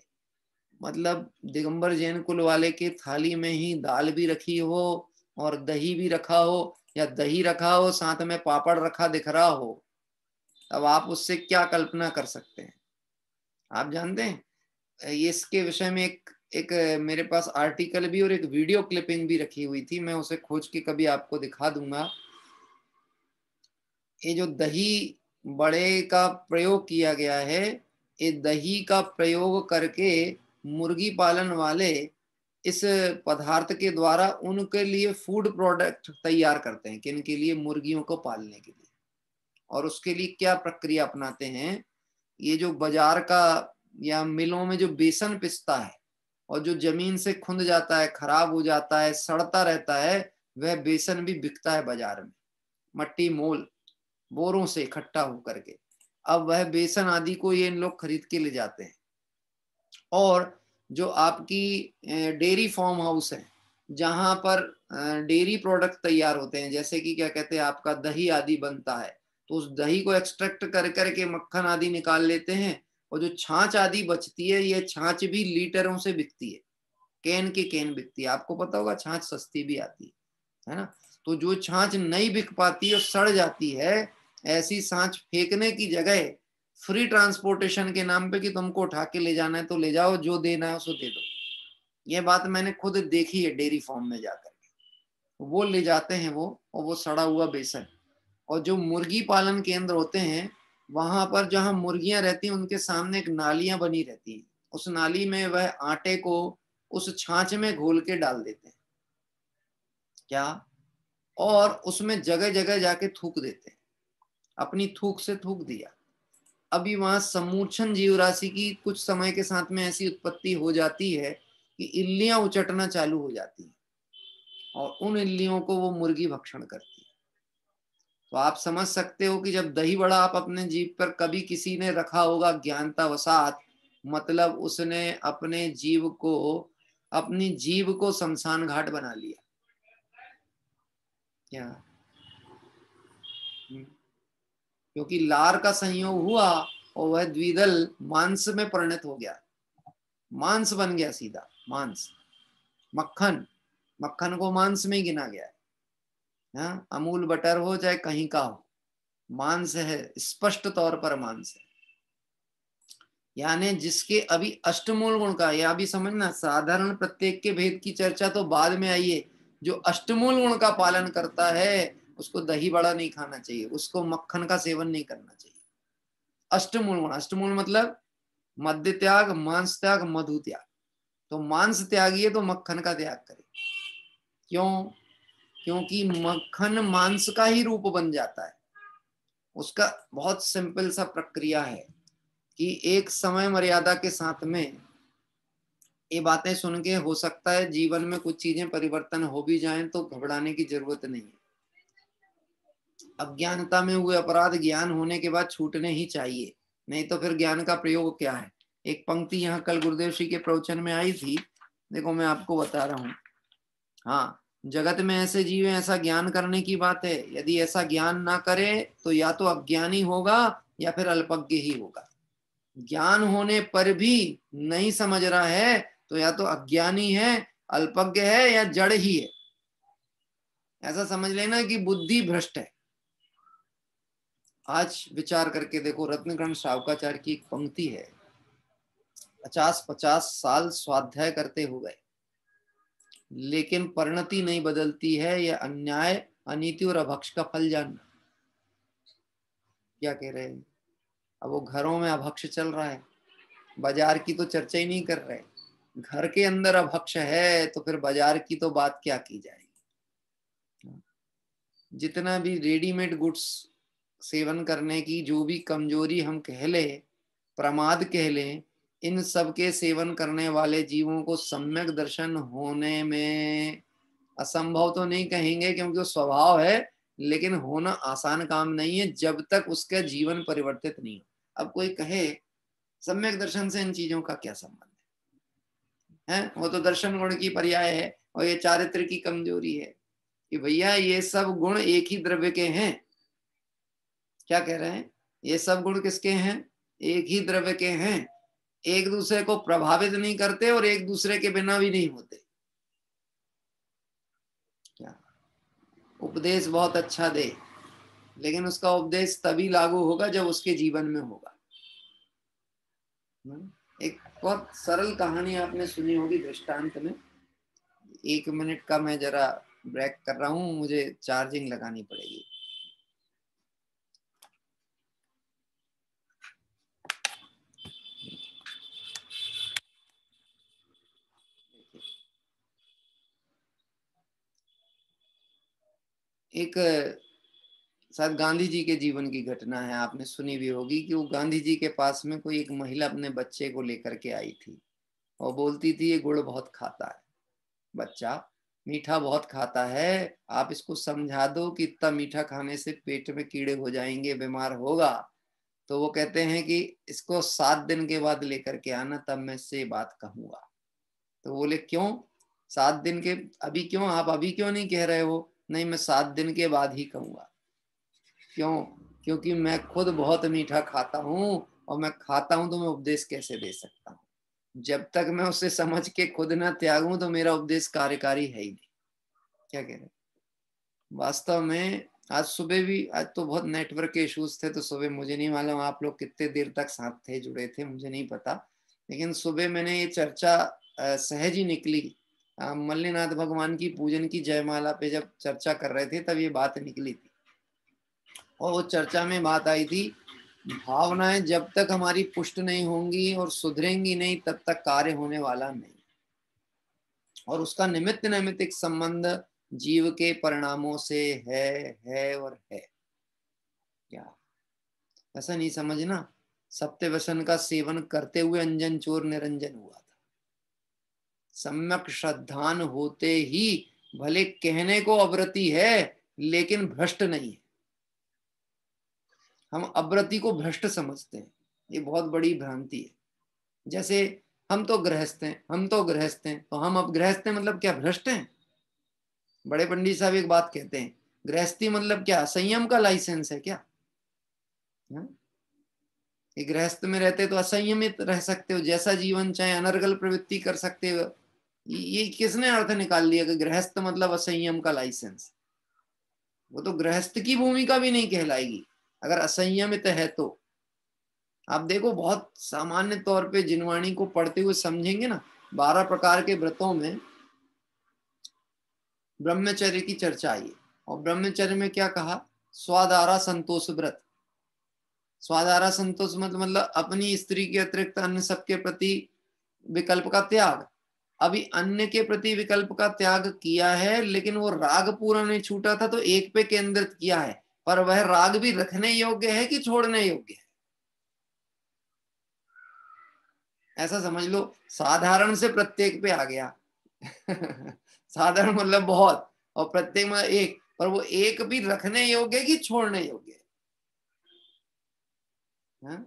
S4: मतलब दिगंबर जैन कुल वाले के थाली में ही दाल भी रखी हो और दही भी रखा हो, या दही रखा हो साथ में पापड़ रखा दिख रहा हो, अब आप उससे क्या कल्पना कर सकते हैं। आप जानते हैं इसके विषय में एक मेरे पास आर्टिकल भी और एक वीडियो क्लिपिंग भी रखी हुई थी, मैं उसे खोज के कभी आपको दिखा दूंगा। ये जो दही बड़े का प्रयोग किया गया है, ये दही का प्रयोग करके मुर्गी पालन वाले इस पदार्थ के द्वारा उनके लिए फूड प्रोडक्ट तैयार करते हैं, किन के लिए, मुर्गियों को पालने के लिए। और उसके लिए क्या प्रक्रिया अपनाते हैं, ये जो बाजार का या मिलों में जो बेसन पिसता है और जो जमीन से खुंद जाता है, खराब हो जाता है, सड़ता रहता है, वह बेसन भी बिकता है बाजार में, मट्टी मोल। बोरों से इकट्ठा होकर के। अब वह बेसन आदि को ये इन लोग खरीद के ले जाते हैं। और जो आपकी डेयरी फार्म हाउस है जहां पर डेयरी प्रोडक्ट तैयार होते हैं, जैसे कि क्या कहते हैं आपका दही आदि बनता है, तो उस दही को एक्सट्रैक्ट कर करके मक्खन आदि निकाल लेते हैं। और जो छाछ आदि बचती है, ये छाछ भी लीटरों से बिकती है, कैन के कैन बिकती है। आपको पता होगा छाछ सस्ती भी आती है ना। तो जो छाछ नहीं बिक पाती और सड़ जाती है, ऐसी छाछ फेंकने की जगह फ्री ट्रांसपोर्टेशन के नाम पे कि तुमको उठा के ले जाना है तो ले जाओ, जो देना है उसको दे दो। ये बात मैंने खुद देखी है डेयरी फार्म में जाकर के। वो ले जाते हैं वो, और वो सड़ा हुआ बेसन। और जो मुर्गी पालन केंद्र होते हैं, वहां पर जहां मुर्गियां रहती हैं उनके सामने एक नालियां बनी रहती हैं। उस नाली में वह आटे को उस छाछ में घोल के डाल देते हैं क्या, और उसमें जगह जगह जाके थूक देते हैं। अपनी थूक से थूक दिया। अभी वहां समूर्छन जीव राशि की कुछ समय के साथ में ऐसी उत्पत्ति हो जाती है कि इल्लियां उचटना चालू हो जाती हैं, और उन इल्लियों को वो मुर्गी भक्षण करती है। तो आप समझ सकते हो कि जब दही बड़ा आप अपने जीव पर कभी किसी ने रखा होगा ज्ञानतावसात, मतलब उसने अपने जीव को, अपनी जीव को शमशान घाट बना लिया क्या। क्योंकि लार का संयोग हुआ और वह द्विदल मांस में परिणत हो गया, मांस बन गया, सीधा मांस। मक्खन, मक्खन को मांस में ही गिना गया है। हाँ, अमूल बटर हो चाहे कहीं का हो, मांस है, स्पष्ट तौर पर मांस है। यानी जिसके अभी अष्टमूल गुण का, या अभी समझना, साधारण प्रत्येक के भेद की चर्चा तो बाद में आई है। जो अष्टमूल गुण का पालन करता है उसको दही बड़ा नहीं खाना चाहिए, उसको मक्खन का सेवन नहीं करना चाहिए। अष्टमूल गुण, अष्टमूल मतलब मद्य त्याग, मांस त्याग, मधु त्याग। तो मांस त्यागी है तो मक्खन का त्याग करे। क्यों? क्योंकि मक्खन मांस का ही रूप बन जाता है। उसका बहुत सिंपल सा प्रक्रिया है कि एक समय मर्यादा के साथ में ये बातें सुन के हो सकता है जीवन में कुछ चीजें परिवर्तन हो भी जाएं, तो घबराने की जरूरत नहीं है। अज्ञानता में हुए अपराध ज्ञान होने के बाद छूटने ही चाहिए, नहीं तो फिर ज्ञान का प्रयोग क्या है। एक पंक्ति यहाँ कल गुरुदेव श्री के प्रवचन में आई थी, देखो मैं आपको बता रहा हूँ। हाँ, जगत में ऐसे जीव हैं, ऐसा ज्ञान करने की बात है। यदि ऐसा ज्ञान ना करे तो या तो अज्ञानी होगा या फिर अल्पज्ञ ही होगा। ज्ञान होने पर भी नहीं समझ रहा है तो या तो अज्ञानी है, अल्पज्ञ है, या जड़ ही है। ऐसा समझ लेना कि बुद्धि भ्रष्ट है। आज विचार करके देखो, रत्नकर्ण शावकाचार्य की एक पंक्ति है, 50-50 साल स्वाध्याय करते हो गए लेकिन परिणति नहीं बदलती है। यह अन्याय, अनीति और अभक्ष का फल जानना। क्या कह रहे हैं? अब वो घरों में अभक्ष चल रहा है, बाजार की तो चर्चा ही नहीं कर रहे। घर के अंदर अभक्ष है तो फिर बाजार की तो बात क्या की जाएगी। जितना भी रेडीमेड गुड्स सेवन करने की जो भी कमजोरी हम कह ले, प्रमाद कह लें, इन सब के सेवन करने वाले जीवों को सम्यक दर्शन होने में असंभव तो नहीं कहेंगे क्योंकि वो स्वभाव है, लेकिन होना आसान काम नहीं है जब तक उसका जीवन परिवर्तित नहीं हो। अब कोई कहे सम्यक दर्शन से इन चीजों का क्या संबंध है? वो तो दर्शन गुण की पर्याय है और ये चारित्र की कमजोरी है कि भैया ये सब गुण एक ही द्रव्य के हैं। क्या कह रहे हैं? ये सब गुण किसके हैं? एक ही द्रव्य के हैं। एक दूसरे को प्रभावित नहीं करते और एक दूसरे के बिना भी नहीं होते। क्या उपदेश बहुत अच्छा दे, लेकिन उसका उपदेश तभी लागू होगा जब उसके जीवन में होगा। एक बहुत सरल कहानी आपने सुनी होगी दृष्टांत में। 1 मिनट का मैं जरा ब्रेक कर रहा हूं, मुझे चार्जिंग लगानी पड़ेगी। एक शायद गांधी जी के जीवन की घटना है, आपने सुनी भी होगी कि वो गांधी जी के पास में कोई एक महिला अपने बच्चे को लेकर के आई थी और बोलती थी ये गुड़ बहुत खाता है बच्चा, मीठा बहुत खाता है, आप इसको समझा दो कि इतना मीठा खाने से पेट में कीड़े हो जाएंगे, बीमार होगा, तो वो कहते हैं कि इसको 7 दिन के बाद लेकर के आना, तब मैं इससे बात कहूंगा। तो बोले क्यों 7 दिन के, अभी क्यों, आप अभी क्यों नहीं कह रहे हो? नहीं, मैं 7 दिन के बाद ही कहूंगा। क्यों? क्योंकि मैं खुद बहुत मीठा खाता हूँ, और मैं खाता हूं तो मैं उपदेश कैसे दे सकता हूँ? जब तक मैं उसे समझ के खुद ना त्यागूं तो मेरा उपदेश कार्यकारी है ही नहीं। क्या कह रहे हैं? वास्तव में आज सुबह भी, आज तो बहुत नेटवर्क के इश्यूज थे, तो सुबह मुझे नहीं मालूम आप लोग कितने देर तक साथ थे, जुड़े थे, मुझे नहीं पता, लेकिन सुबह मैंने ये चर्चा सहज ही निकली। मल्लिनाथ भगवान की पूजन की जयमाला पे जब चर्चा कर रहे थे तब ये बात निकली थी, और वो चर्चा में बात आई थी, भावनाएं जब तक हमारी पुष्ट नहीं होंगी और सुधरेंगी नहीं तब तक कार्य होने वाला नहीं। और उसका निमित्त नैमित्तिक संबंध जीव के परिणामों से है और है। क्या ऐसा नहीं समझना? सत्य वसन का सेवन करते हुए अंजन चोर निरंजन हुआ था। सम्यक श्रद्धान होते ही भले कहने को अव्रति है लेकिन भ्रष्ट नहीं है। हम अव्रति को भ्रष्ट समझते हैं, ये बहुत बड़ी भ्रांति है। जैसे हम तो गृहस्थ हैं, हम तो गृहस्थ हैं, तो हम अब गृहस्थ हैं मतलब क्या भ्रष्ट हैं? बड़े पंडित साहब एक बात कहते हैं, गृहस्थी मतलब क्या, संयम का लाइसेंस है क्या? ये गृहस्थ में रहते तो असंयमित रह सकते हो, जैसा जीवन चाहे अनर्गल प्रवृत्ति कर सकते हो। ये किसने अर्थ निकाल लिया कि गृहस्थ मतलब असंयम का लाइसेंस? वो तो गृहस्थ की भूमिका भी नहीं कहलाएगी अगर असंयमित है तो। आप देखो बहुत सामान्य तौर पे जिनवाणी को पढ़ते हुए समझेंगे ना, 12 प्रकार के व्रतों में ब्रह्मचर्य की चर्चा आई है, और ब्रह्मचर्य में क्या कहा, स्वादारा संतोष व्रत। स्वादारा संतोष मतलब अपनी स्त्री के अतिरिक्त अन्य सबके प्रति विकल्प का त्याग। अभी अन्य के प्रति विकल्प का त्याग किया है, लेकिन वो राग पूरा नहीं छूटा था तो एक पे केंद्रित किया है, पर वह राग भी रखने योग्य है कि छोड़ने योग्य है, ऐसा समझ लो। साधारण से प्रत्येक पे आ गया साधारण मतलब बहुत, और प्रत्येक मतलब एक, पर वो एक भी रखने योग्य कि छोड़ने योग्य है?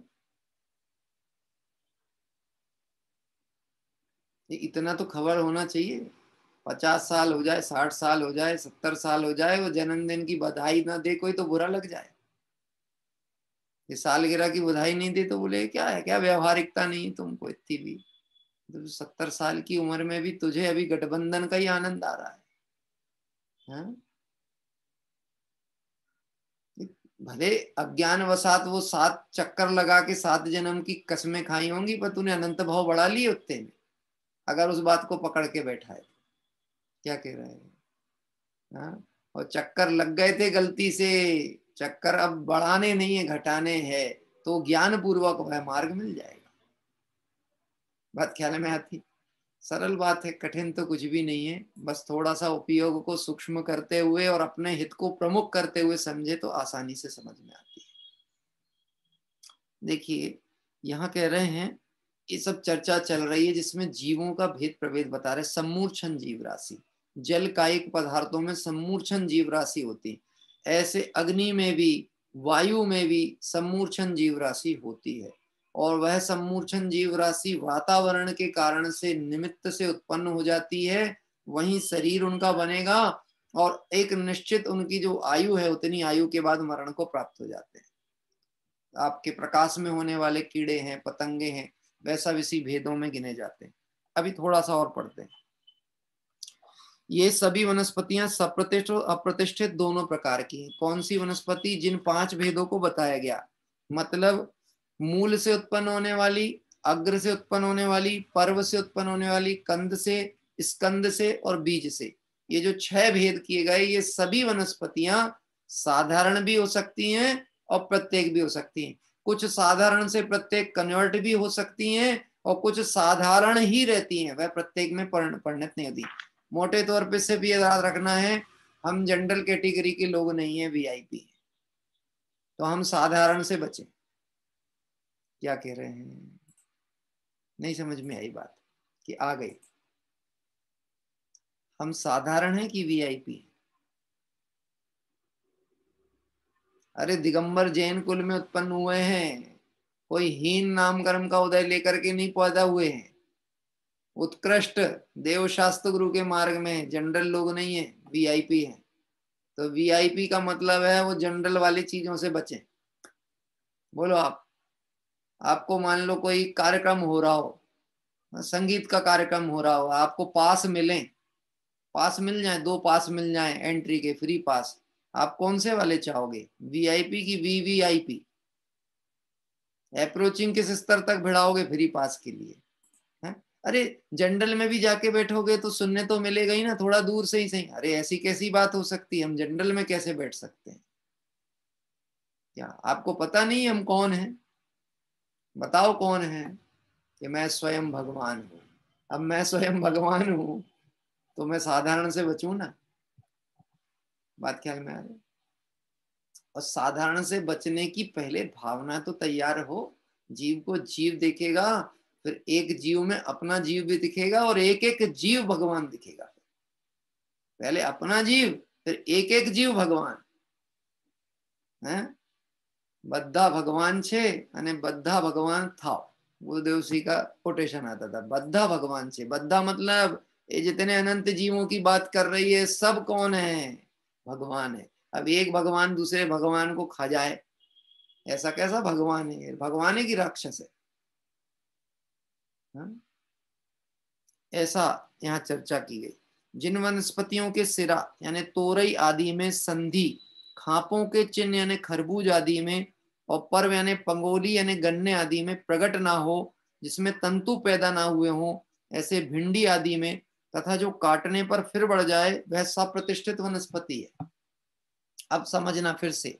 S4: इतना तो खबर होना चाहिए। 50 साल हो जाए, 60 साल हो जाए, 70 साल हो जाए, वो जन्मदिन की बधाई ना दे कोई तो बुरा लग जाए। ये सालगिरह की बधाई नहीं दे तो बोले क्या है, क्या व्यवहारिकता नहीं तुमको इतनी भी? तो 70 साल की उम्र में भी तुझे अभी गठबंधन का ही आनंद आ रहा है, हाँ? भले अज्ञान वसात वो 7 चक्कर लगा के 7 जन्म की कसमें खाई होंगी, पर तूने अनंत भाव बढ़ा लिए उतने में, अगर उस बात को पकड़ के बैठा है। क्या कह रहे हैं? हाँ? और चक्कर लग गए थे गलती से, चक्कर अब बढ़ाने नहीं है घटाने हैं, तो ज्ञान पूर्वक वह मार्ग मिल जाएगा। बात ख्याल में आती? सरल बात है, कठिन तो कुछ भी नहीं है, बस थोड़ा सा उपयोग को सूक्ष्म करते हुए और अपने हित को प्रमुख करते हुए समझे तो आसानी से समझ में आती है। देखिए यहाँ कह रहे हैं, ये सब चर्चा चल रही है जिसमें जीवों का भेद प्रभेद बता रहे। सम्मूर्छन जीव राशि, जल कायिक पदार्थों में सम्मूर्छन जीव राशि होती, ऐसे अग्नि में भी, वायु में भी सम्मूर्छन जीव राशि होती है, और वह सम्मूर्छन जीव राशि वातावरण के कारण से निमित्त से उत्पन्न हो जाती है। वहीं शरीर उनका बनेगा और एक निश्चित उनकी जो आयु है उतनी आयु के बाद मरण को प्राप्त हो जाते हैं। आपके प्रकाश में होने वाले कीड़े हैं, पतंगे हैं, वैसा विसी भेदों में गिने जाते हैं। अभी थोड़ा सा और पढ़ते हैं। ये सभी वनस्पतियां सप्रतिष्ठित और अप्रतिष्ठित दोनों प्रकार की हैं। कौन सी वनस्पति? जिन 5 भेदों को बताया गया, मतलब मूल से उत्पन्न होने वाली, अग्र से उत्पन्न होने वाली, पर्व से उत्पन्न होने वाली, कंद से, स्कंद से और बीज से। ये जो 6 भेद किए गए, ये सभी वनस्पतियां साधारण भी हो सकती हैं और प्रत्येक भी हो सकती हैं। कुछ साधारण से प्रत्येक कन्वर्ट भी हो सकती हैं, और कुछ साधारण ही रहती हैं, वह प्रत्येक में परिणत नहीं होती। मोटे तौर पे सिर्फ ये याद रखना है, हम जनरल कैटेगरी के लोग नहीं है, वीआईपी है, तो हम साधारण से बचें। क्या कह रहे हैं? नहीं समझ में आई बात कि आ गई? हम साधारण हैं कि वीआईपी? अरे दिगंबर जैन कुल में उत्पन्न हुए हैं, कोई हीन नाम कर्म का उदय लेकर के नहीं पैदा हुए हैं। उत्कृष्ट देवशास्त्र गुरु के मार्ग में, जनरल लोग नहीं है, वीआईपी है। तो वीआईपी का मतलब है वो जनरल वाली चीजों से बचे। बोलो आपको मान लो कोई कार्यक्रम हो रहा हो, संगीत का कार्यक्रम हो रहा हो, आपको पास मिले, पास मिल जाए, 2 पास मिल जाए एंट्री के, फ्री पास, आप कौन से वाले चाहोगे, वीआईपी की वीवीआईपी? अप्रोचिंग किस स्तर तक भिड़ाओगे फ्री पास के लिए? है? अरे जनरल में भी जाके बैठोगे तो सुनने तो मिलेगा ही ना, थोड़ा दूर से ही सही। अरे ऐसी कैसी बात हो सकती है, हम जनरल में कैसे बैठ सकते हैं? क्या आपको पता नहीं हम कौन हैं? बताओ कौन है? कि मैं स्वयं भगवान हूं। अब मैं स्वयं भगवान हूं तो मैं साधारण से बचूं ना। बात ख्याल में आ रही? और साधारण से बचने की पहले भावना तो तैयार हो। जीव को जीव देखेगा, फिर एक जीव में अपना जीव भी दिखेगा और एक एक जीव भगवान दिखेगा। पहले अपना जीव, फिर एक एक जीव भगवान है। बद्धा भगवान छे अने बद्धा भगवान था। गुरुदेव श्री का कोटेशन आता था, बद्धा भगवान छे। बद्धा मतलब ये जितने अनंत जीवों की बात कर रही है सब कौन है? भगवान है। अब एक भगवान दूसरे भगवान को खा जाए, ऐसा कैसा भगवान है? भगवान है कि राक्षस है? हाँ? ऐसा यहाँ चर्चा की गई। जिन वनस्पतियों के सिरा यानी तोरई आदि में संधि, खापों के चिन्ह यानी खरबूज आदि में, और पर्व यानी पंगोली यानी गन्ने आदि में प्रकट ना हो, जिसमें तंतु पैदा ना हुए हों, ऐसे भिंडी आदि में, तथा जो काटने पर फिर बढ़ जाए, वह सप्रतिष्ठित वनस्पति है। अब समझना, फिर से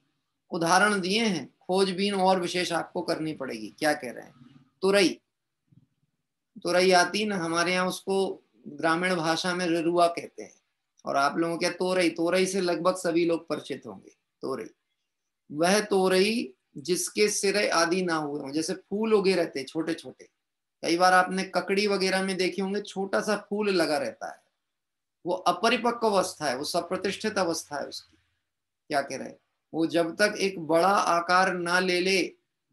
S4: उदाहरण दिए हैं, खोजबीन और विशेष आपको करनी पड़ेगी। क्या कह रहे हैं? तुरई, तुरई आती ना हमारे यहाँ, उसको ग्रामीण भाषा में रिरुआ कहते हैं, और आप लोगों के तोरई, तोरई से लगभग सभी लोग परिचित होंगे। तोरई, वह तोरई जिसके सिरे आदि ना हुए हों, जैसे फूल उगे रहते हैं छोटे छोटे। कई बार आपने ककड़ी वगैरह में देखे होंगे, छोटा सा फूल लगा रहता है, वो अपरिपक्व अवस्था है, वो सप्रतिष्ठित अवस्था है उसकी। क्या कह रहे हैं? वो जब तक एक बड़ा आकार ना ले ले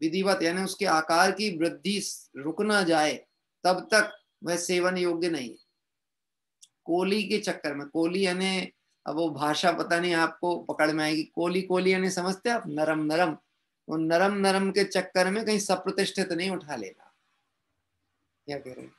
S4: विधिवत, यानी उसके आकार की वृद्धि रुक ना जाए, तब तक वह सेवन योग्य नहीं है। कोली के चक्कर में, कोली यानी, अब वो भाषा पता नहीं आपको पकड़ में आएगी, कोली कोली यानी समझते आप, नरम नरम। वो नरम नरम के चक्कर में कहीं सप्रतिष्ठित नहीं उठा लेना। क्या कह रहे हैं?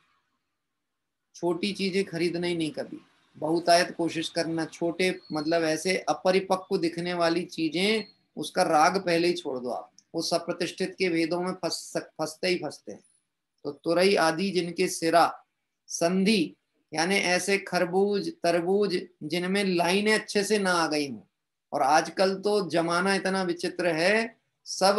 S4: छोटी चीजें खरीदना ही नहीं कभी, बहुतायत कोशिश करना। छोटे मतलब ऐसे अपरिपक्व दिखने वाली चीजें, उसका राग पहले ही छोड़ दो आप, वो सप्रतिष्ठित के भेदों में फंसते ही फंसते हैं। तो तुरई आदि जिनके सिरा, संधि यानी ऐसे खरबूज तरबूज जिनमें लाइनें अच्छे से ना आ गई हों। और आजकल तो जमाना इतना विचित्र है, सब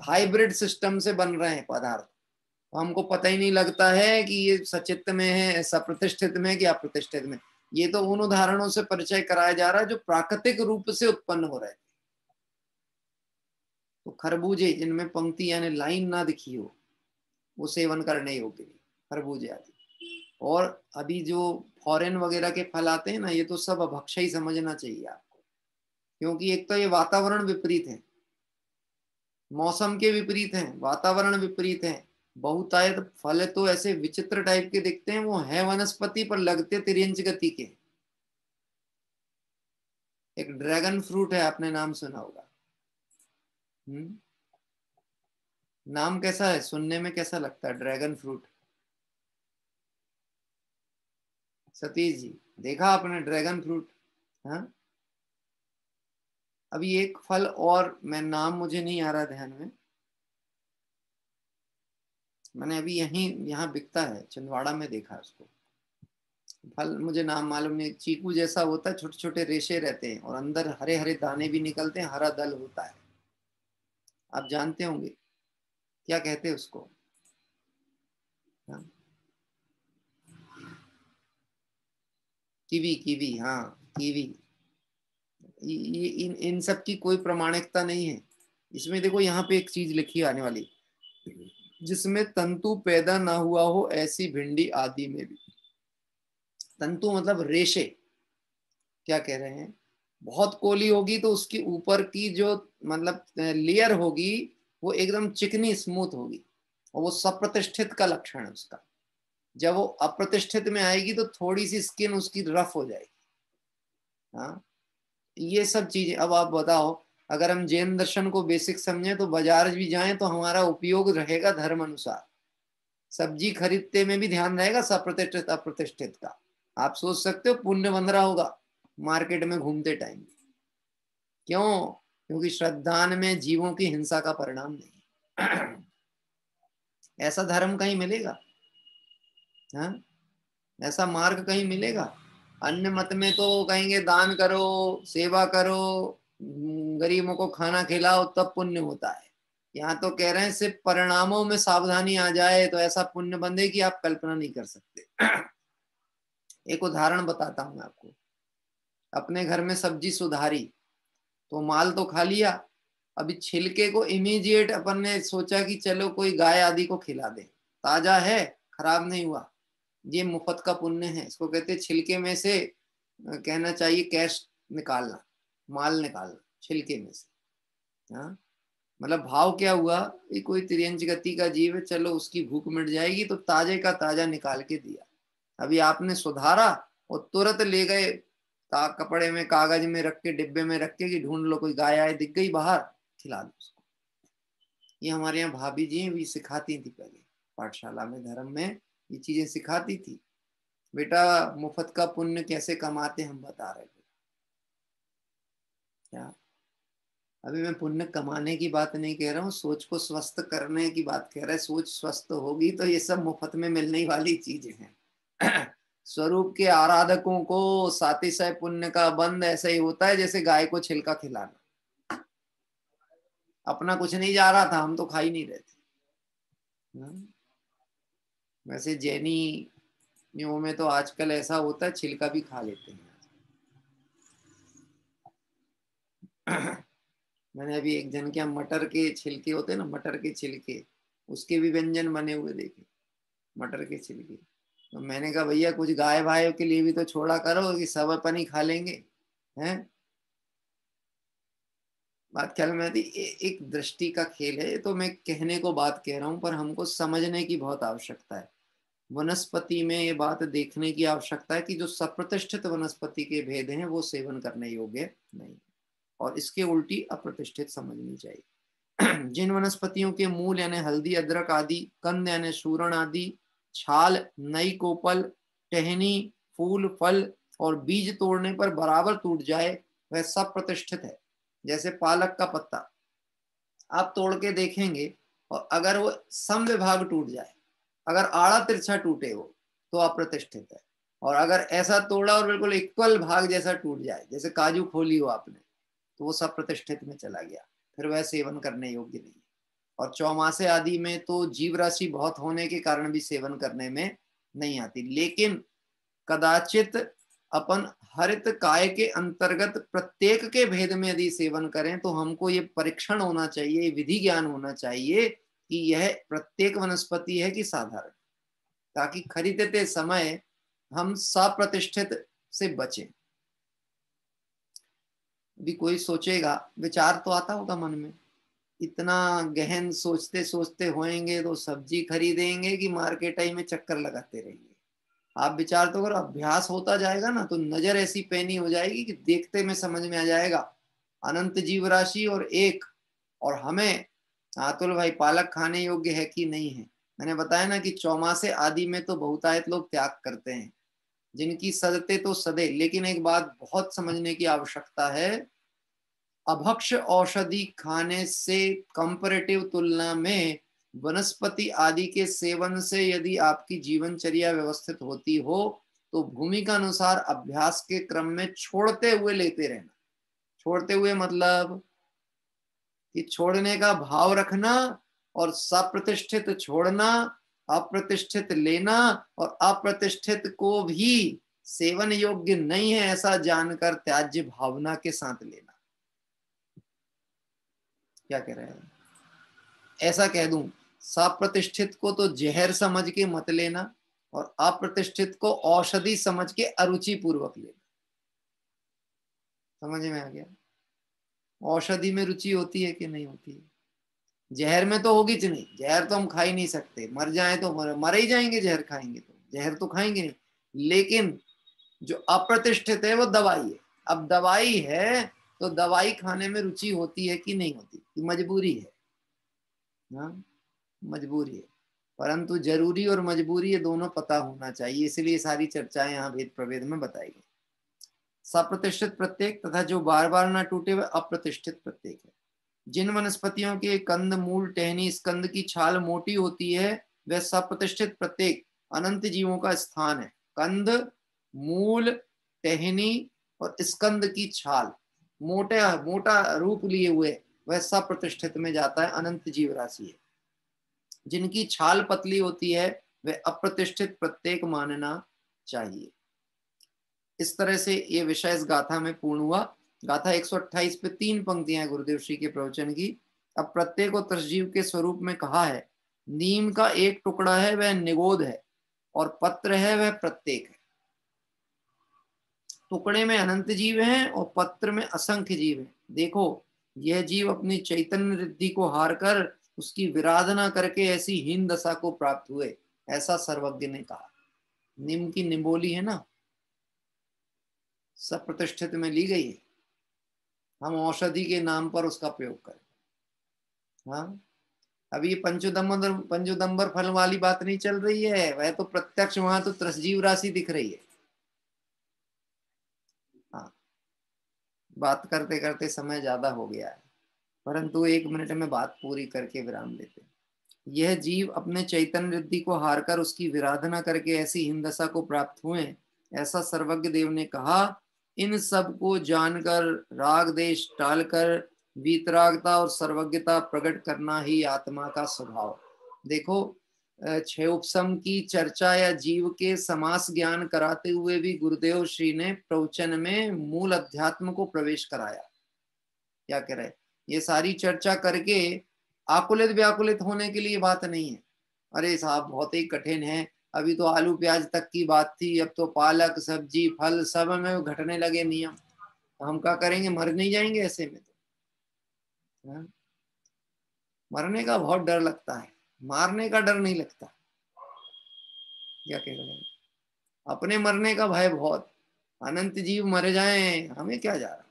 S4: हाइब्रिड सिस्टम से बन रहे हैं पदार्थ, तो हमको पता ही नहीं लगता है कि ये सचित्त में है, सप्रतिष्ठित में, कि अप्रतिष्ठित में। ये तो उन उदाहरणों से परिचय कराया जा रहा है जो प्राकृतिक रूप से उत्पन्न हो रहे थे। तो खरबूजे जिनमें पंक्ति यानी लाइन ना दिखी हो, वो सेवन करने योग्य नहीं, खरबूजे आदि। और अभी जो फॉरेन वगैरह के फल आते हैं ना, ये तो सब अभक्ष्य ही समझना चाहिए आपको, क्योंकि एक तो ये वातावरण विपरीत है, मौसम के विपरीत हैं, वातावरण विपरीत है। बहुतायत फल तो ऐसे विचित्र टाइप के दिखते हैं, वो है वनस्पति पर लगते तिरंज गति के। एक ड्रैगन फ्रूट है, आपने नाम सुना होगा। नाम कैसा है, सुनने में कैसा लगता है ड्रैगन फ्रूट? सतीश जी, देखा आपने ड्रैगन फ्रूट? हाँ, अभी एक फल और, मैं नाम मुझे नहीं आ रहा ध्यान में, मैंने अभी यहाँ बिकता है, छिंदवाड़ा में देखा उसको। फल मुझे नाम मालूम नहीं, चीकू जैसा होता है, छोटे छोटे रेशे रहते हैं और अंदर हरे हरे दाने भी निकलते हैं, हरा दल होता है। आप जानते होंगे क्या कहते हैं उसको? हाँ? कीवी, कीवी, हाँ कीवी। ये इन सब की कोई प्रामाणिकता नहीं है। इसमें देखो यहाँ पे एक चीज लिखी आने वाली, जिसमें तंतु पैदा ना हुआ हो, ऐसी भिंडी आदि में भी। तंतु मतलब रेशे, क्या कह रहे हैं, बहुत कोली होगी तो उसकी ऊपर की जो मतलब लेयर होगी वो एकदम चिकनी स्मूथ होगी, और वो सप्रतिष्ठित का लक्षण है उसका। जब वो अप्रतिष्ठित में आएगी तो थोड़ी सी स्किन उसकी रफ हो जाएगी। हाँ, ये सब चीजें। अब आप बताओ, अगर हम जैन दर्शन को बेसिक समझे तो बाजार भी जाएं तो हमारा उपयोग रहेगा धर्म अनुसार। सब्जी खरीदते में भी ध्यान रहेगा सप्रतिष्ठित अप्रतिष्ठित का। आप सोच सकते हो पुण्य बन रहा होगा मार्केट में घूमते टाइम। क्यों? क्योंकि श्रद्धान में जीवों की हिंसा का परिणाम नहीं। ऐसा धर्म कहीं मिलेगा? हाँ, ऐसा मार्ग कहीं मिलेगा? अन्य मत में तो कहेंगे दान करो, सेवा करो, गरीबों को खाना खिलाओ तब पुण्य होता है। यहाँ तो कह रहे हैं सिर्फ परिणामों में सावधानी आ जाए तो ऐसा पुण्य बंधे कि आप कल्पना नहीं कर सकते। एक उदाहरण बताता हूं मैं आपको। अपने घर में सब्जी सुधारी तो माल तो खा लिया, अभी छिलके को इमीडिएट अपन ने सोचा कि चलो कोई गाय आदि को खिला दे, ताजा है, खराब नहीं हुआ। ये मुफ्त का पुण्य है, इसको कहते हैं छिलके में से कहना चाहिए कैश निकालना, माल निकालना छिलके में से। हाँ, मतलब भाव क्या हुआ, ये कोई तिर्यंच गति का जीव है, चलो उसकी भूख मिट जाएगी तो ताजे का ताजा निकाल के दिया। अभी आपने सुधारा और तुरंत ले गए कपड़े में कागज में रख के डिब्बे में रख के कि ढूंढ लो कोई गाय आए दिख गई बाहर, खिला दो उसको। ये हमारे यहाँ भाभी जी भी सिखाती थी पहले पाठशाला में, धर्म में ये चीजें सिखाती थी। बेटा मुफ्त का पुण्य कैसे कमाते हम बता रहे थे। क्या? अभी मैं पुण्य कमाने की बात नहीं कह रहा हूँ, सोच को स्वस्थ करने की बात कह रहा है। सोच स्वस्थ होगी तो ये सब मुफ्त में मिलने वाली चीजें हैं। स्वरूप के आराधकों को सातिशय पुण्य का बंध ऐसा ही होता है जैसे गाय को छिलका खिलाना। अपना कुछ नहीं जा रहा था, हम तो खा ही नहीं रहे थे। वैसे जैनी में तो आजकल ऐसा होता है छिलका भी खा लेते हैं। मैंने अभी एक जन के यहाँ मटर के छिलके होते हैं ना, मटर के छिलके, उसके भी व्यंजन बने हुए देखे, मटर के छिलके। तो मैंने कहा भैया कुछ गाय भाइयों के लिए भी तो छोड़ा करो कि सब अपन ही खा लेंगे। हैं, बात ख्याल में आती। एक दृष्टि का खेल है, तो मैं कहने को बात कह रहा हूं पर हमको समझने की बहुत आवश्यकता है। वनस्पति में ये बात देखने की आवश्यकता है कि जो सप्रतिष्ठित वनस्पति के भेद हैं वो सेवन करने योग्य नहीं, और इसके उल्टी अप्रतिष्ठित समझनी चाहिए। जिन वनस्पतियों के मूल यानी हल्दी अदरक आदि, कंद यानी सूरण आदि, छाल, नई कोपल, टहनी, फूल, फल और बीज तोड़ने पर बराबर टूट जाए वह सब प्रतिष्ठित है। जैसे पालक का पत्ता आप तोड़ के देखेंगे और अगर वो सम विभाग टूट जाए, अगर आड़ा तिरछा टूटे वो, तो अप्रतिष्ठित है। और अगर ऐसा तोड़ा और बिल्कुल इक्वल भाग जैसा टूट जाए, जैसे काजू खोली हो आपने, तो वो सब प्रतिष्ठित में चला गया, फिर वह सेवन करने योग्य नहीं है। और चौमासे आदि में तो जीव राशि बहुत होने के कारण भी सेवन करने में नहीं आती। लेकिन कदाचित अपन हरित काय के अंतर्गत प्रत्येक के भेद में यदि सेवन करें तो हमको ये परीक्षण होना चाहिए, विधि ज्ञान होना चाहिए कि यह प्रत्येक वनस्पति है कि साधारण, ताकि खरीदते समय हम सप्रतिष्ठित से बचें। भी कोई सोचेगा, विचार तो आता होगा मन में, इतना गहन सोचते सोचते होएंगे तो सब्जी खरीदेंगे कि मार्केट में चक्कर लगाते रहेंगे। आप विचार तो करो, अभ्यास होता जाएगा ना तो नजर ऐसी पैनी हो जाएगी कि देखते में समझ में आ जाएगा अनंत जीव राशि और एक, और हमें अतुल भाई पालक खाने योग्य है कि नहीं है। मैंने बताया ना कि चौमासे आदि में तो बहुतायत लोग त्याग करते हैं, जिनकी सदते तो सदे। लेकिन एक बात बहुत समझने की आवश्यकता है, अभक्ष औषधि खाने से कंपैरेटिव तुलना में वनस्पति आदि के सेवन से यदि आपकी जीवनचर्या व्यवस्थित होती हो तो भूमिका अनुसार अभ्यास के क्रम में छोड़ते हुए लेते रहना। छोड़ते हुए मतलब कि छोड़ने का भाव रखना और सप्रतिष्ठित छोड़ना, अप्रतिष्ठित लेना, और अप्रतिष्ठित को भी सेवन योग्य नहीं है ऐसा जानकर त्याज्य भावना के साथ लेना। क्या कह रहे हैं? ऐसा कह दूं, सप्रतिष्ठित को तो जहर समझ के मत लेना और अप्रतिष्ठित को औषधि समझ के अरुचि पूर्वक लेना। समझ में आ गया? औषधि में रुचि होती है कि नहीं होती है? जहर में तो होगी नहीं, जहर तो हम खा ही नहीं सकते, मर जाए तो मर ही जाएंगे, जहर खाएंगे तो, जहर तो खाएंगे नहीं। लेकिन जो अप्रतिष्ठित है वो दवाई है। अब दवाई है तो दवाई खाने में रुचि होती है कि नहीं होती? मजबूरी है, हाँ मजबूरी है। परंतु जरूरी और मजबूरी ये दोनों पता होना चाहिए, इसलिए सारी चर्चाएं यहाँ भेद प्रभेद में बताई गई। सप्रतिष्ठित प्रत्येक तथा जो बार बार ना टूटे वह अप्रतिष्ठित प्रत्येक है। जिन वनस्पतियों के कंद, मूल, टहनी, स्कंद की छाल मोटी होती है वह सप्रतिष्ठित प्रत्येक अनंत जीवों का स्थान है। कंद, मूल, टहनी और स्कंद की छाल मोटा रूप लिए हुए वह सप्रतिष्ठित में जाता है, अनंत जीव राशि है। जिनकी छाल पतली होती है वह अप्रतिष्ठित प्रत्येक मानना चाहिए। इस तरह से ये विषय इस गाथा में पूर्ण हुआ। गाथा 128 पे 3 पंक्तियां हैं गुरुदेव श्री के प्रवचन की। अब प्रत्येक और त्रसजीव के स्वरूप में कहा है, नीम का एक टुकड़ा है वह निगोद है और पत्र है वह प्रत्येक है। टुकड़े में अनंत जीव हैं और पत्र में असंख्य जीव हैं। देखो यह जीव अपनी चैतन्य रिद्धि को हार कर उसकी विराधना करके ऐसी हीन दशा को प्राप्त हुए, ऐसा सर्वज्ञ ने कहा। नीम की निम्बोली है ना, सब प्रतिष्ठित में ली गई है, हम औषधि के नाम पर उसका प्रयोग करें। हाँ अब ये पंचोदंबर फल वाली बात नहीं चल रही है, वह तो प्रत्यक्ष वहां तो त्रसजीव राशि दिख रही है। हाँ बात करते करते समय ज्यादा हो गया है, परंतु 1 मिनट में बात पूरी करके विराम लेते हैं। यह जीव अपने चैतन्य रिद्धि को हारकर उसकी विराधना करके ऐसी हिंदशा को प्राप्त हुए, ऐसा सर्वज्ञ देव ने कहा। इन सब को जानकर राग देश टालकर वीतरागता और सर्वज्ञता प्रकट करना ही आत्मा का स्वभाव। देखो क्षयोपशम की चर्चा या जीव के समास ज्ञान कराते हुए भी गुरुदेव श्री ने प्रवचन में मूल अध्यात्म को प्रवेश कराया। क्या कह रहे, ये सारी चर्चा करके आकुलित व्याकुलित होने के लिए बात नहीं है। अरे साहब बहुत ही कठिन है, अभी तो आलू प्याज तक की बात थी, अब तो पालक सब्जी फल सब में घटने लगे नियम, हम क्या करेंगे? मर नहीं जाएंगे ऐसे में तो? हाँ? मरने का बहुत डर लगता है, मारने का डर नहीं लगता। क्या कह रहे हैं? अपने मरने का भय बहुत, अनंत जीव मर जाएं हमें क्या जा रहा।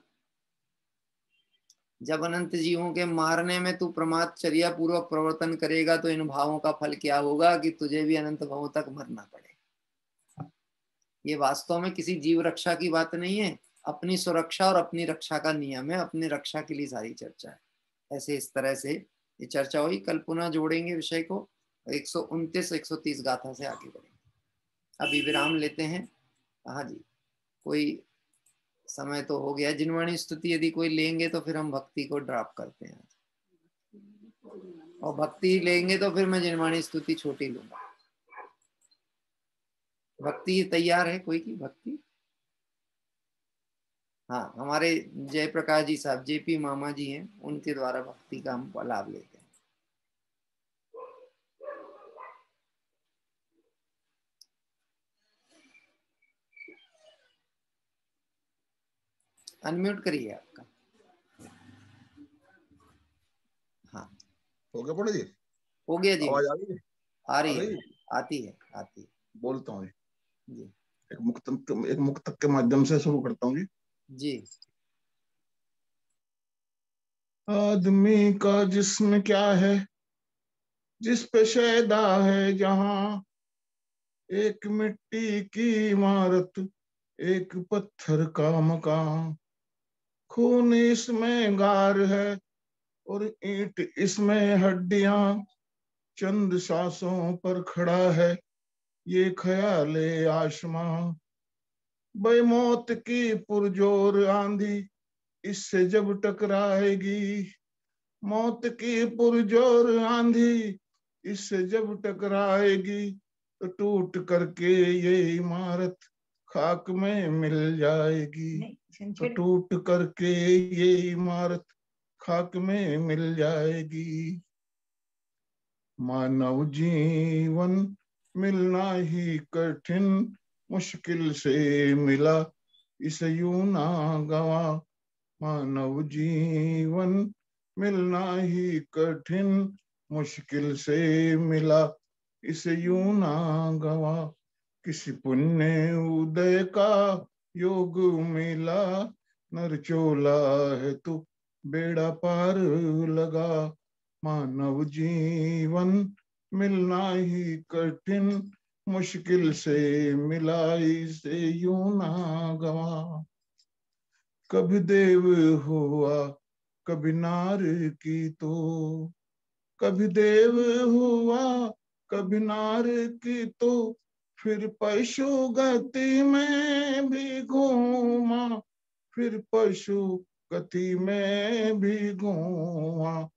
S4: जब अनंत जीवों के मारने में तू प्रमादचर्या पूर्वक प्रवर्तन करेगा तो इन भावों का फल क्या होगा कि तुझे भी अनंत भावों तक मरना पड़े। ये वास्तव में किसी जीव रक्षा की बात नहीं है, अपनी सुरक्षा और अपनी रक्षा का नियम है, अपनी रक्षा के लिए सारी चर्चा है। ऐसे इस तरह से ये चर्चा हुई। कल पुनः जोड़ेंगे विषय को, 129 130 गाथा से आगे बढ़ेंगे। अभी विराम लेते हैं। हाँ जी, कोई समय तो हो गया। जिनवाणी स्तुति यदि कोई लेंगे तो फिर हम भक्ति को ड्रॉप करते हैं, और भक्ति लेंगे तो फिर मैं जिनवाणी स्तुति छोटी लूंगा। भक्ति तैयार है कोई की भक्ति? हाँ हमारे जयप्रकाश जी साहब जेपी मामा जी हैं, उनके द्वारा भक्ति का हम लाभ लेते हैं। अनम्यूट करिए आपका। हाँ
S6: हो गया पंडित जी?
S4: हो गया जी।
S6: आवाज आ रही है?
S4: आ रही है, आती है आती है।
S6: बोलता हूँ
S4: जी।
S6: एक मुक्तक के माध्यम से शुरू करता हूँ
S4: जी।
S6: आदमी का जिस्म क्या है जिस पे शैदा है जहां, एक मिट्टी की इमारत एक पत्थर का मकान, खून इसमें गार है और ईंट इसमें हड्डियां, चंद सांसों पर खड़ा है ये ख्याले आसमां, बेमौत की पुरजोर आंधी इससे जब टकराएगी, मौत की पुरजोर आंधी इससे जब टकराएगी तो टूट करके ये इमारत खाक में मिल जाएगी, तो टूट करके ये इमारत खाक में मिल जाएगी। मानव जीवन मिलना ही कठिन मुश्किल से मिला, इसे यूं ना गवा मानव जीवन। मिलना ही कठिन मुश्किल से मिला, इसे यूं ना गवा। किसी पुण्य उदय का योग मिला, नर चोला है तू बेड़ा पार लगा। मानव जीवन मिलना ही कठिन मुश्किल से मिला, इसे यूं ना गवा। कभी देव हुआ कभी नार की तो, कभी देव हुआ कभी नार की तो, फिर पशु गति में भी घूमा, फिर पशु गति में भी घूमा।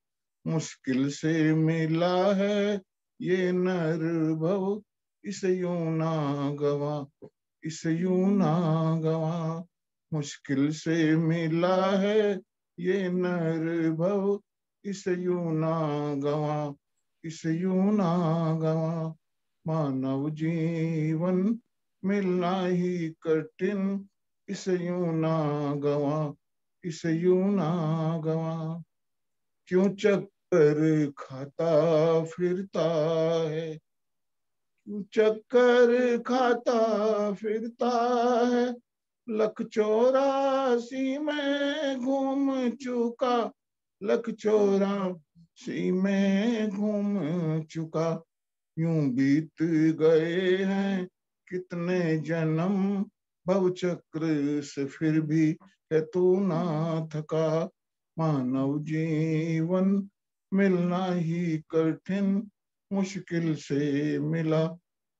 S6: मुश्किल से मिला है ये नर भव, इसे यूं ना गवा, इसे यूं ना गवा। मुश्किल से मिला है ये नर भव, इसे यूं ना गवा, इसे यूं ना गवा। मानव जीवन मिलना ही कठिन, इसे यूं ना गवा, इसे यूं ना गवा। क्यों चक्कर खाता फिरता है, क्यों चक्कर खाता फिरता है। लख 84 में घूम चुका, लख 84 में घूम चुका। यूं बीत गए हैं कितने जन्म, भव चक्र से फिर भी है तू ना थका। मानव जीवन मिलना ही कठिन मुश्किल से मिला,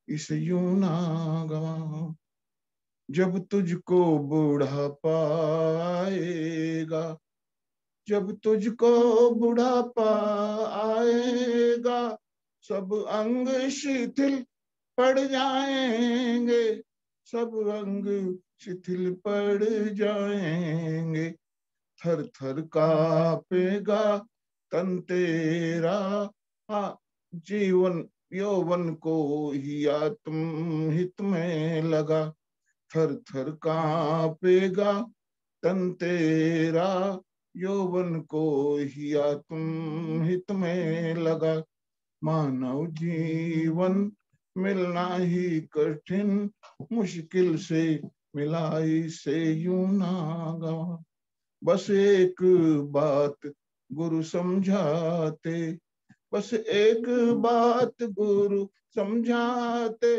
S6: इसे यूं ना गवा। जब तुझको बुढ़ापा आएगा, जब तुझको बुढ़ापा आएगा, सब अंग शिथिल पड़ जाएंगे, सब अंग शिथिल पड़ जाएंगे। थर थर कांपेगा तन तेरा, जीवन यौवन को ही आत्म हित में लगा। थर थर कांपेगा तन तेरा, यौवन को ही आत्म हित में लगा। मानव जीवन मिलना ही कठिन मुश्किल से मिला, इसे यूं ना गवा। बस एक बात गुरु समझाते, बस एक बात गुरु समझाते।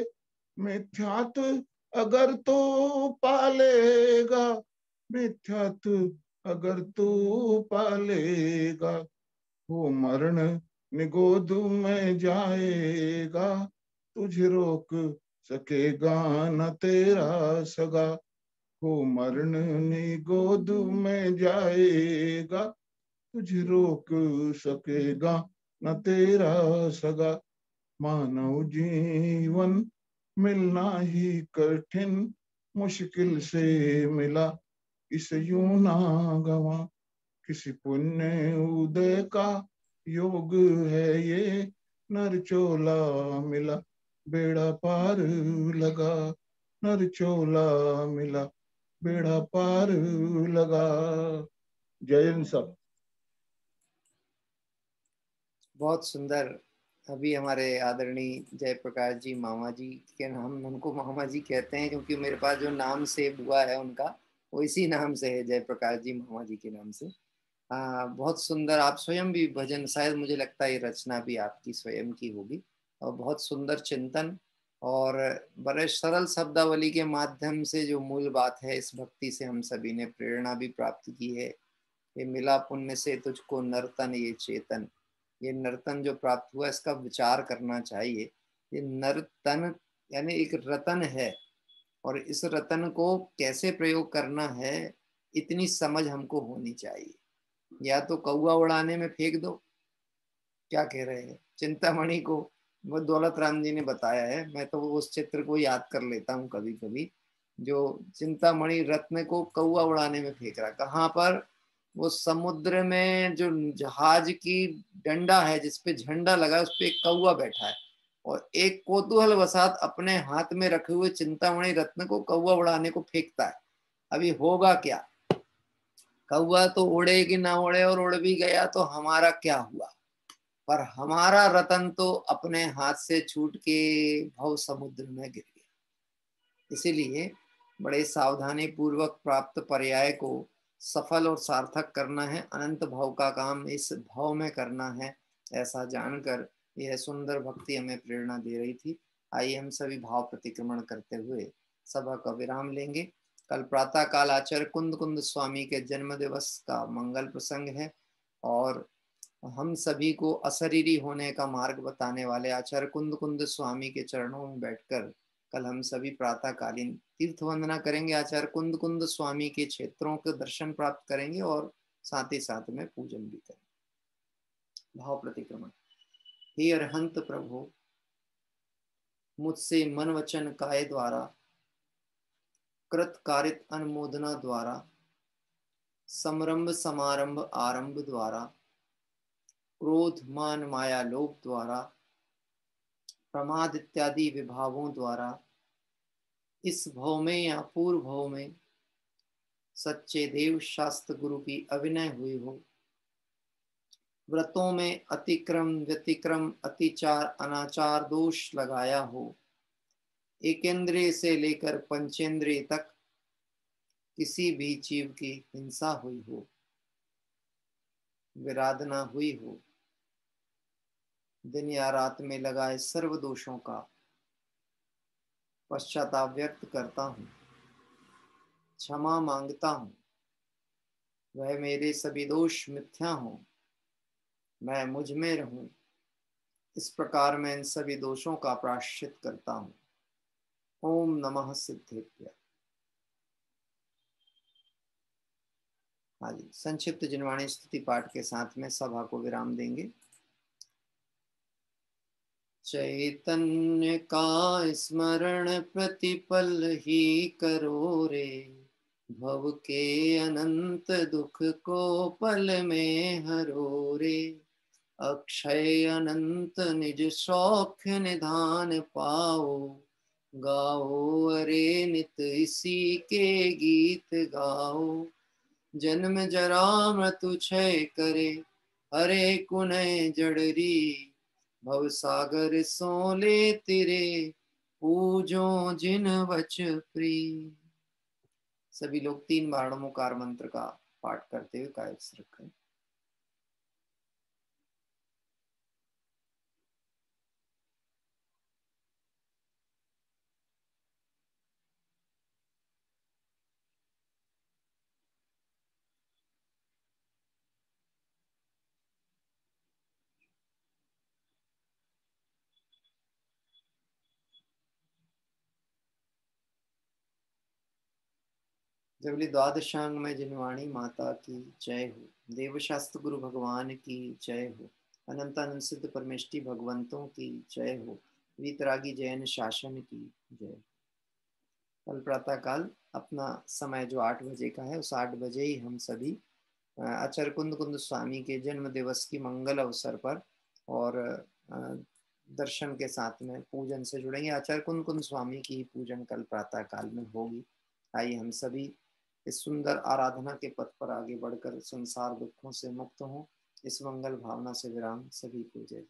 S6: मिथ्यात्व अगर तू पालेगा, मिथ्यात्व अगर तू पालेगा, वो मरण निगोद में जाएगा। तुझे रोक सकेगा न तेरा सगा, वो मरण निगोद में जाएगा। तुझे रोक सकेगा न तेरा सगा। मानव जीवन मिलना ही कठिन मुश्किल से मिला, इसे यूं ना गवा। किसी पुण्य उदय का योग है ये, नर चोला मिला बेड़ा पार लगा। नर चोला मिला बेड़ा पार लगा। जय हिंद सब।
S4: बहुत सुंदर। अभी हमारे आदरणीय जयप्रकाश जी मामा जी के, हम उनको मामा जी कहते हैं क्योंकि मेरे पास जो नाम सेव हुआ है उनका वो इसी नाम से है, जयप्रकाश जी मामा जी के नाम से। हाँ, बहुत सुंदर। आप स्वयं भी भजन, शायद मुझे लगता है ये रचना भी आपकी स्वयं की होगी, और बहुत सुंदर चिंतन और बड़े सरल शब्दावली के माध्यम से जो मूल बात है, इस भक्ति से हम सभी ने प्रेरणा भी प्राप्त की है। ये मिला पुण्य से तुझको नर्तन ये चेतन, ये नर्तन जो प्राप्त हुआ इसका विचार करना चाहिए। ये नर्तन यानी एक रतन है, और इस रतन को कैसे प्रयोग करना है इतनी समझ हमको होनी चाहिए। या तो कौवा उड़ाने में फेंक दो, क्या कह रहे हैं, चिंतामणि को वो दौलत राम जी ने बताया है। मैं तो उस चित्र को याद कर लेता हूँ कभी कभी, जो चिंतामणि रत्न को कौवा उड़ाने में फेंक रहा। कहाँ पर? वो समुद्र में जो जहाज की डंडा है जिसपे झंडा लगा है, उस पे एक कौवा बैठा है, और एक कौतूहल वसात अपने हाथ में रखे हुए चिंतामणि रत्न को कौवा उड़ाने को फेंकता है। अभी होगा क्या? कौवा तो उड़े कि ना उड़े, और उड़ भी गया तो हमारा क्या हुआ? पर हमारा रतन तो अपने हाथ से छूट के भव समुद्र में गिर गया। इसीलिए बड़े सावधानी पूर्वक प्राप्त पर्याय को सफल और सार्थक करना है। अनंत भव का काम इस भव में करना है, ऐसा जानकर यह सुंदर भक्ति हमें प्रेरणा दे रही थी। आइए हम सभी भाव प्रतिक्रमण करते हुए सभा का विराम लेंगे। कल प्रातः काल आचार्य कुंद कुंद स्वामी के जन्म दिवस का मंगल प्रसंग है, और हम सभी को अशरीरी होने का मार्ग बताने वाले आचार्य कुंद कुंद स्वामी के चरणों में बैठकर कल हम सभी प्रातःकालीन तीर्थ वंदना करेंगे। आचार्य कुंद कुंद स्वामी के क्षेत्रों के दर्शन प्राप्त करेंगे और साथ ही साथ में पूजन भी करेंगे। भाव प्रतिक्रमण। हे अरहंत प्रभु, मुझसे मन वचन काय द्वारा कृत कारित अनुमोदना द्वारा समरंभ समारंभ आरंभ द्वारा क्रोध मान माया लोभ द्वारा प्रमाद इत्यादि विभावों द्वारा इस भव में या पूर्व भव में सच्चे देव शास्त्र गुरु की अभिनय हुई हो, व्रतों में अतिक्रम व्यतिक्रम अतिचार अनाचार दोष लगाया हो, एकेंद्रिय से लेकर पंचेंद्रिय तक किसी भी जीव की हिंसा हुई हो, विराधना हुई हो, दिन या रात में लगाए सर्व दोषों का पश्चाताप व्यक्त करता हूँ, क्षमा मांगता हूँ। वह मेरे सभी दोष मिथ्या हों, मैं मुझ में रहूं। इस प्रकार मैं इन सभी दोषों का प्रायश्चित करता हूँ। ओम नमः सिद्धेभ्यः। हाँ जी, संक्षिप्त जिनवाणी स्तुति पाठ के साथ में सभा को विराम देंगे। चैतन्य का स्मरण प्रतिपल ही करो रे, भव के अनंत दुख को पल में हरो रे। अक्षय अनंत निज सौख्य निधान पाओ, गाओ अरे नित इसी के गीत गाओ। जन्म जरा मृत्यु क्षय करे, हरे कुनय जड़री। भव सागर सो ले तिरे, पूजो जिन वच प्री। सभी लोग 3 बार नमोकार मंत्र का पाठ करते हुए कायस्थ रखें। जबली द्वादशांग में जिनवाणी माता की जय हो, देवशास्त्र गुरु भगवान की जय हो, अनंत अनंत सिद्ध परमेष्टि भगवंतों की जय हो, वीतरागी जैन शासन की जय। कल प्रातः काल अपना समय जो 8 बजे का है, उस 8 बजे ही हम सभी आचार्य कुंद कुंद स्वामी के जन्म दिवस की मंगल अवसर पर और दर्शन के साथ में पूजन से जुड़ेंगे। आचार्य कुंद कुंद स्वामी की पूजन कल प्रातः काल में होगी। आइए हम सभी इस सुंदर आराधना के पथ पर आगे बढ़कर संसार दुखों से मुक्त हों। इस मंगल भावना से विराम। सभी को जय।